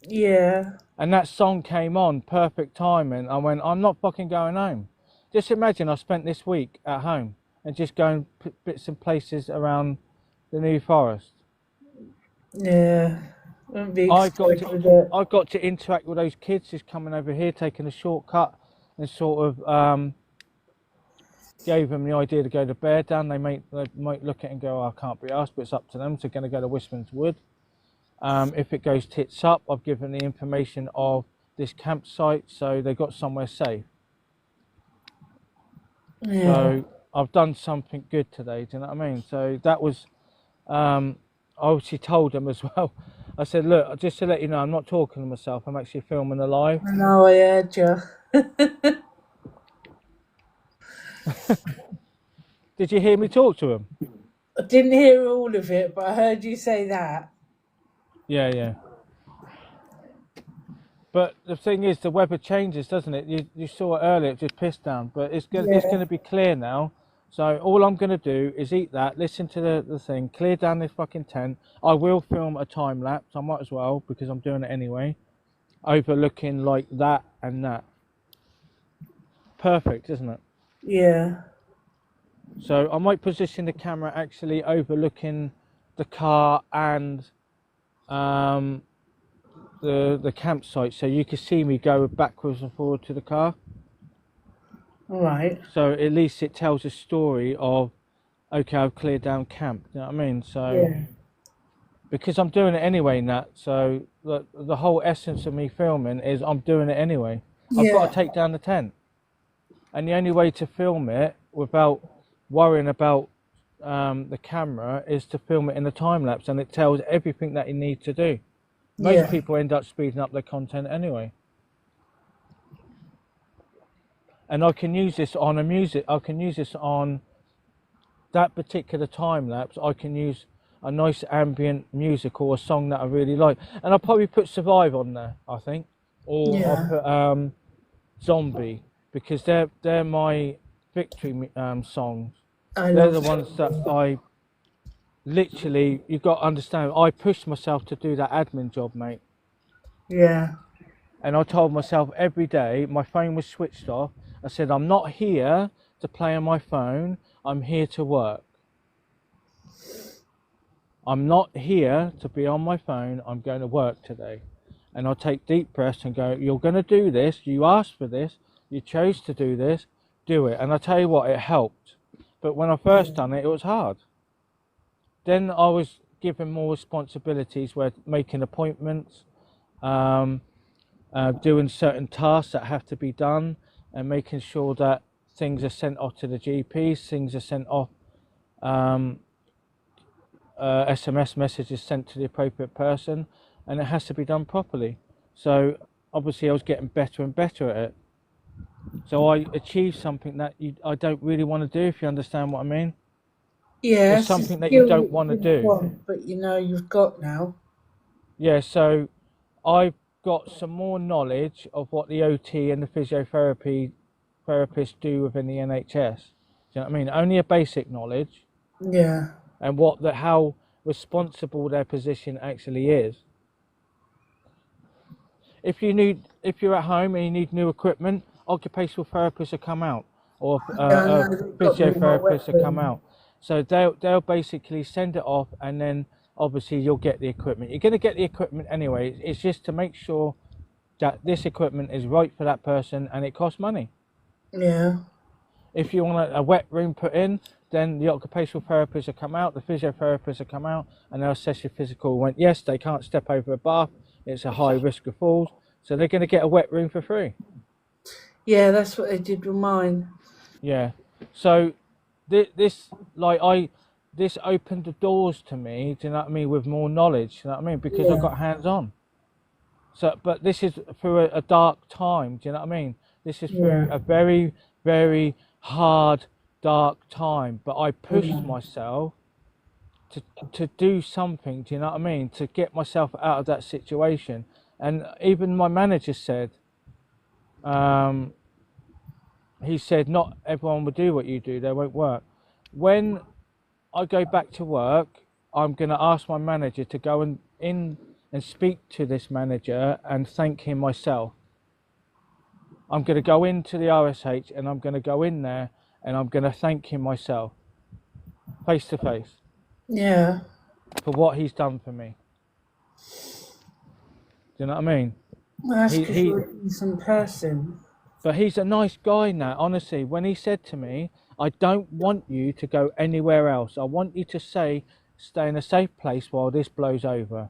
Yeah. And that song came on, perfect timing. I went, I'm not fucking going home. Just imagine I spent this week at home and just going bits and places around the New Forest. Yeah. Wouldn't be I've got excited. to interact with those kids just coming over here, taking a shortcut, and sort of gave them the idea to go to Bear Down. They might look at it and go, oh, I can't be asked, but it's up to them. So going to go to Wistman's Wood. If it goes tits up, I've given the information of this campsite, so they got somewhere safe. Yeah. So I've done something good today, do you know what I mean? So that was, I obviously told them as well. I said, look, just to let you know, I'm not talking to myself, I'm actually filming a live. I know, I heard you. Did you hear me talk to him? I didn't hear all of it, but I heard you say that. Yeah. But the thing is, the weather changes, doesn't it? You saw it earlier, it just pissed down, but it's going to be clear now. So all I'm going to do is eat that, listen to the thing, clear down this fucking tent. I will film a time lapse, I might as well, because I'm doing it anyway. Overlooking like that and that. Perfect, isn't it? Yeah. So I might position the camera actually overlooking the car and the campsite, so you can see me go backwards and forward to the car. All right. So at least it tells a story of, okay, I've cleared down camp. You know what I mean? So because I'm doing it anyway, Nat. So the whole essence of me filming is I'm doing it anyway. I've got to take down the tent, and the only way to film it without worrying about the camera is to film it in a time lapse, and it tells everything that you need to do. Most people end up speeding up their content anyway. and I can use this on I can use this on that particular time lapse. I can use a nice ambient music or a song that I really like, and I'll probably put Survive on there, I think, or I'll Yeah. put Zombie, because they're my victory songs. I They're love the ones that I literally, you've got to understand, I pushed myself to do that admin job, mate. Yeah. And I told myself every day, my phone was switched off. I said, I'm not here to play on my phone, I'm here to work. I'm not here to be on my phone, I'm going to work today. And I'll take deep breaths and go, you're going to do this, you asked for this, you chose to do this, do it. And I tell you what, it helped. But when I first done it, it was hard. Then I was given more responsibilities, where making appointments, doing certain tasks that have to be done, and making sure that things are sent off to the GPs, things are sent off, SMS messages sent to the appropriate person, and it has to be done properly. So obviously I was getting better and better at it. So I achieved something that I don't really want to do, if you understand what I mean. Yeah. Or It's a something that you skill don't want to didn't do. want, but you've got now. Yeah, so I've got some more knowledge of what the OT and the physiotherapy therapists do within the NHS. Do you know what I mean? Only a basic knowledge, Yeah. and how responsible their position actually is. If you're at home and you need new equipment, occupational therapists will come out, or Yeah, I know they've got me in my wet physiotherapists will come room. out. So they'll basically send it off, and then obviously you'll get the equipment. You're going to get the equipment anyway. It's just to make sure that this equipment is right for that person, and it costs money. Yeah. If you want a wet room put in, then the occupational therapists will come out, the physiotherapists will come out, and they'll assess your physical. Yes, they can't step over a bath, it's a high risk of falls, so they're going to get a wet room for free. Yeah, that's what they did with mine. Yeah. So this opened the doors to me, do you know what I mean, with more knowledge, do you know what I mean, because I Yeah. got hands on. So, but this is through a dark time, do you know what I mean? This is through Yeah. a very, very hard, dark time. But I pushed Yeah. myself to do something, do you know what I mean? To get myself out of that situation. And even my manager said, he said, not everyone will do what you do, they won't work. When I go back to work, I'm going to ask my manager to go in and speak to this manager and thank him myself. I'm going to go into the RSH and I'm going to go in there and I'm going to thank him myself, face to face, Yeah. for what he's done for me. Do you know what I mean? That's He, because he, you're a decent person. but he's a nice guy now, honestly. When he said to me, I don't want you to go anywhere else. I want you to stay in a safe place while this blows over.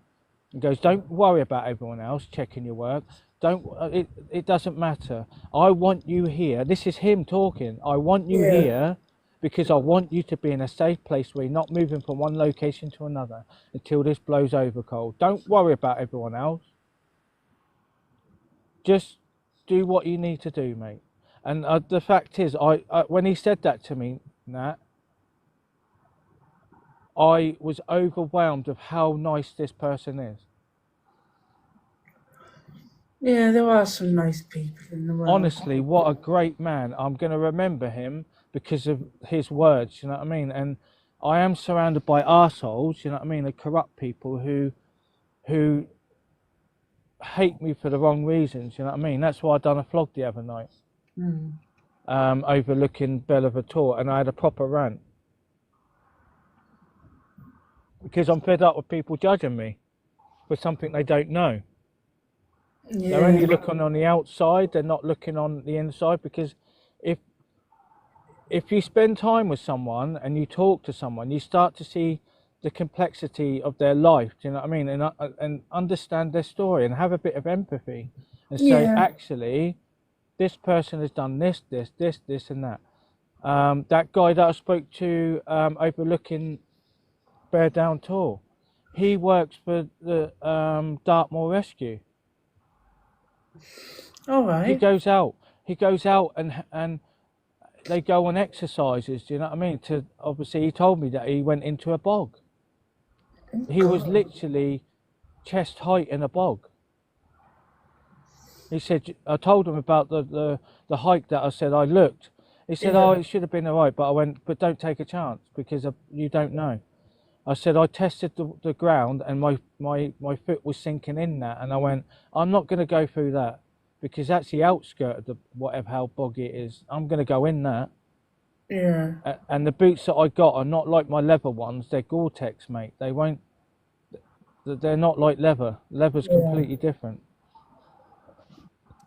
He goes, don't worry about everyone else checking your work. It doesn't matter. I want you here. This is him talking. I want you Yeah. here because I want you to be in a safe place where you're not moving from one location to another until this blows over, Cole. Don't worry about everyone else. Just do what you need to do, mate. And the fact is, when he said that to me, Nat, I was overwhelmed of how nice this person is. Yeah, there are some nice people in the world. Honestly, what a great man. I'm going to remember him because of his words, you know what I mean? And I am surrounded by arseholes, you know what I mean, the corrupt people who hate me for the wrong reasons, you know what I mean? That's why I done a vlog the other night, overlooking Bellavatore, and I had a proper rant. Because I'm fed up with people judging me for something they don't know. They're only looking on the outside, they're not looking on the inside, because if you spend time with someone and you talk to someone, you start to see the complexity of their life, do you know what I mean? And understand their story and have a bit of empathy and say, Yeah. actually, this person has done this, and that. That guy that I spoke to overlooking Bear Down Tor, he works for the Dartmoor Rescue. All He right. goes out. he goes out and they go on exercises. Do you know what I mean? To obviously, he told me that he went into a bog. He was literally chest height in a bog. He said, I told him about the hike that I said I looked. He said, oh, it should have been all right. But I went, but don't take a chance because you don't know. I said, I tested the ground and my foot was sinking in that. And I went, I'm not going to go through that because that's the outskirt of the whatever, how boggy it is. I'm going to go in that. Yeah. And the boots that I got are not like my leather ones. They're Gore-Tex, mate. They won't, they're not like leather. Leather's completely different.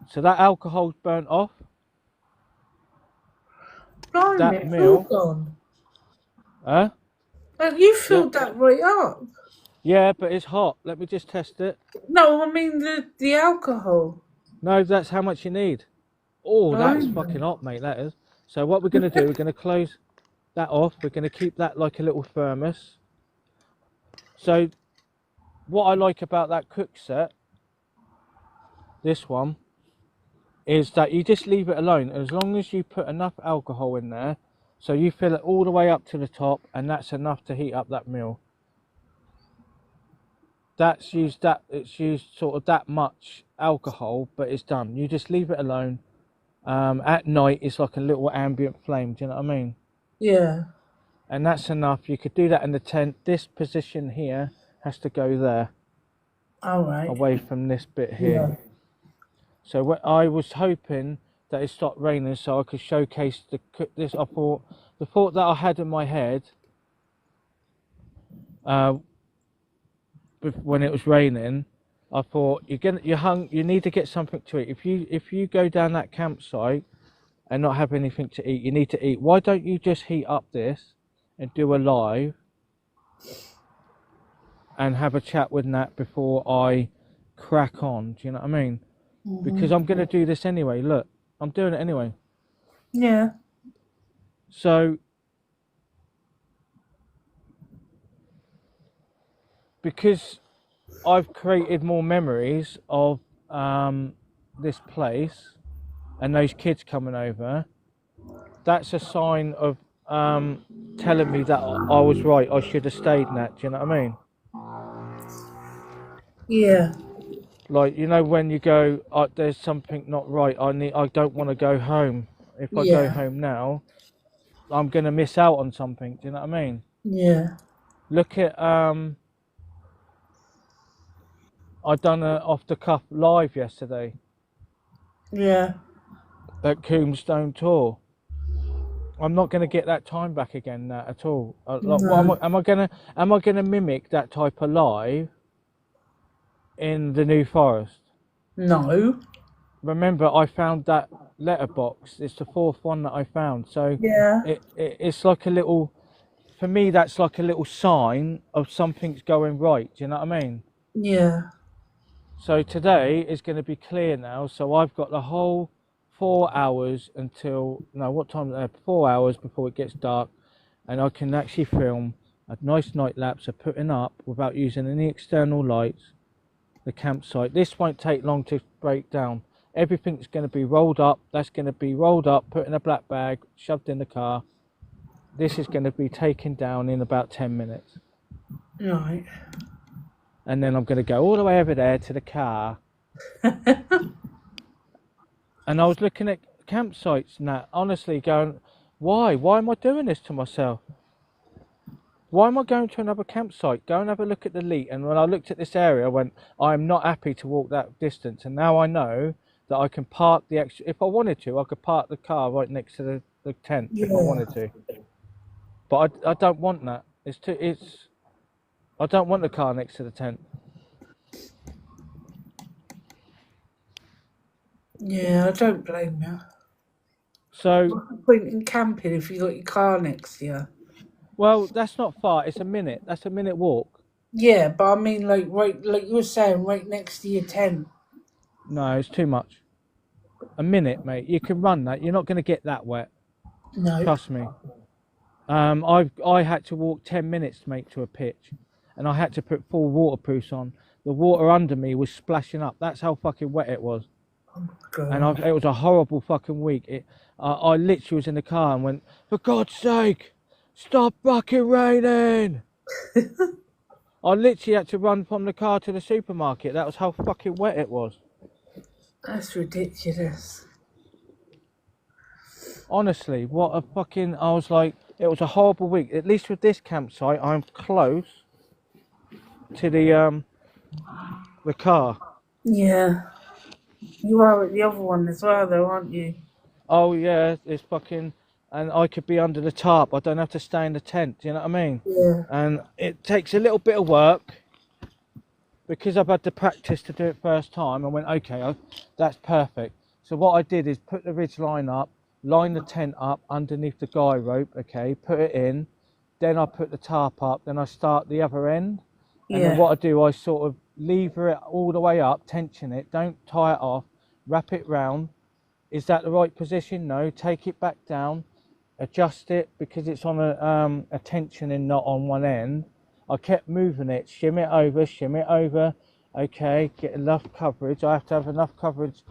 So that alcohol's burnt off. Blimey, That it's meal. all gone. Huh? Like, you filled that right up. Yeah, but it's hot. Let me just test it. No, I mean the alcohol. No, that's how much you need. Oh, that's Blimey. fucking hot, mate, that is. So what we're going to do, we're going to close that off. We're going to keep that like a little thermos. So what I like about that cook set, this one, is that you just leave it alone as long as you put enough alcohol in there so you fill it all the way up to the top, and that's enough to heat up that meal. It's used sort of that much alcohol, but it's done. You just leave it alone. At night it's like a little ambient flame, do you know what I mean? Yeah. And that's enough. You could do that in the tent. This position here has to go there, All right. away from this bit here. Yeah. So what I was hoping that it stopped raining so I could showcase this. I thought the thought that I had in my head when it was raining, I thought you need to get something to eat. If you go down that campsite and not have anything to eat, you need to eat. Why don't you just heat up this and do a live and have a chat with Nat before I crack on? Do you know what I mean? Because I'm going to do this anyway. Look, I'm doing it anyway. Yeah. So, because I've created more memories of this place and those kids coming over, that's a sign of telling me that I was right. I should have stayed in that. Do you know what I mean? Yeah. Like, you know, when you go, there's something not right. I don't want to go home. If I go home now, I'm gonna miss out on something. Do you know what I mean? Yeah. Look at I done a off the cuff live yesterday Yeah. at Coomstone Tour. I'm not gonna get that time back again at all. Like, No. am I gonna mimic that type of live in the New Forest? No. Remember, I found that letterbox. It's the fourth one that I found. So Yeah. it's like a little, for me, that's like a little sign of something's going right. Do you know what I mean? Yeah. So today is going to be clear now. So I've got the whole 4 hours until, no, what time is it? 4 hours before it gets dark. And I can actually film a nice night lapse of putting up without using any external lights the campsite. This won't take long to break down. Everything's going to be rolled up. That's going to be rolled up, put in a black bag, shoved in the car. This is going to be taken down in about 10 minutes. Right. And then I'm going to go all the way over there to the car. And I was looking at campsites and that, honestly going, why? Why am I doing this to myself? Why am I going to another campsite? Go and have a look at the Leet. And when I looked at this area, I went, I'm not happy to walk that distance. And now I know that I can park the extra, if I wanted to, I could park the car right next to the tent if I wanted to. But I don't want that. I don't want the car next to the tent. Yeah, I don't blame you. So, What's the point in camping if you got your car next to you? well, that's not far. It's a minute. That's a minute walk. Yeah, but I mean, like you were saying, right next to your tent. No, it's too much. A minute, mate. You can run that. You're not going to get that wet. No. Trust me. I had to walk 10 minutes to make to a pitch, and I had to put full waterproofs on. The water under me was splashing up. That's how fucking wet it was. God. And it was a horrible fucking week. I literally was in the car and went, for God's sake, stop fucking raining. I literally had to run from the car to the supermarket. That was how fucking wet it was. That's ridiculous. Honestly, what a fucking... I was like, it was a horrible week. At least with this campsite, I'm close to the car. Yeah. You are at the other one as well, though, aren't you? Oh yeah, it's fucking... And I could be under the tarp. I don't have to stay in the tent. Do you know what I mean? Yeah. And it takes a little bit of work. Because I've had the practice to do it first time, I went, okay, that's perfect. So what I did is put the ridge line up, line the tent up underneath the guy rope, okay, put it in. Then I put the tarp up, then I start the other end. And then what I do, I sort of lever it all the way up, tension it, don't tie it off, wrap it round. Is that the right position? No, take it back down, adjust it because it's on a tensioning knot on one end. I kept moving it, shim it over, okay, get enough coverage. I have to have enough coverage,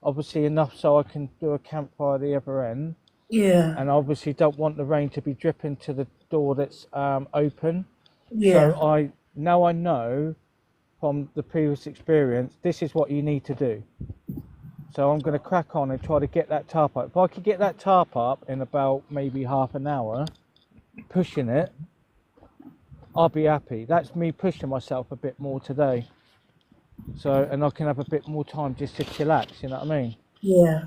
obviously enough so I can do a campfire the other end. Yeah. And obviously don't want the rain to be dripping to the door that's open. Yeah. So now I know from the previous experience, this is what you need to do. So I'm going to crack on and try to get that tarp up. If I could get that tarp up in about maybe half an hour, pushing it, I'll be happy. That's me pushing myself a bit more today. So, and I can have a bit more time just to chillax, you know what I mean? Yeah.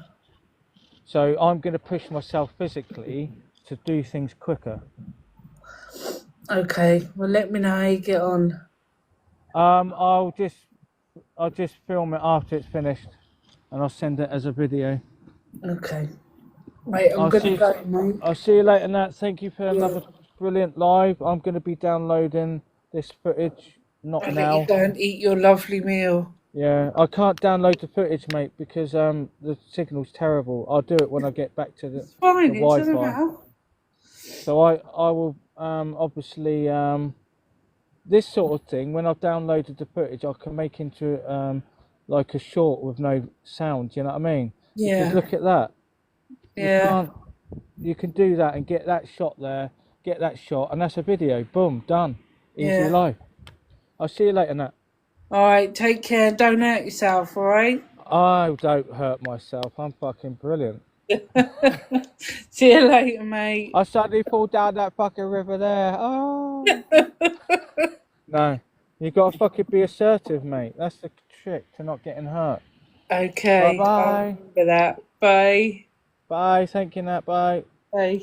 So I'm going to push myself physically to do things quicker. Okay. Well, let me know how you get on. I'll just film it after it's finished, and I'll send it as a video. Okay. Right, I'm going to go, mate. I'll see you later, Nat. Thank you for another brilliant live. I'm going to be downloading this footage, not I'll now. let you go and eat your lovely meal. Yeah, I can't download the footage, mate, because the signal's terrible. I'll do it when I get back to the Fine, the it doesn't Wi-Fi. matter. So I will obviously this sort of thing. When I've downloaded the footage, I can make into like a short with no sound. You know what I mean? Yeah. Because look at that. Yeah. You can do that and get that shot there, get that shot, and that's a video. Boom, done. Easy Yeah. life. I'll see you later, Nat. All right, take care. Don't hurt yourself, all right? I don't hurt myself. I'm fucking brilliant. See you later, mate. I suddenly fall down that fucking river there. Oh. No, you gotta fucking be assertive, mate. That's the trick to not getting hurt. Okay. Bye-bye. I'll remember that. Bye. Bye. Thank you, Nat. Bye. Bye.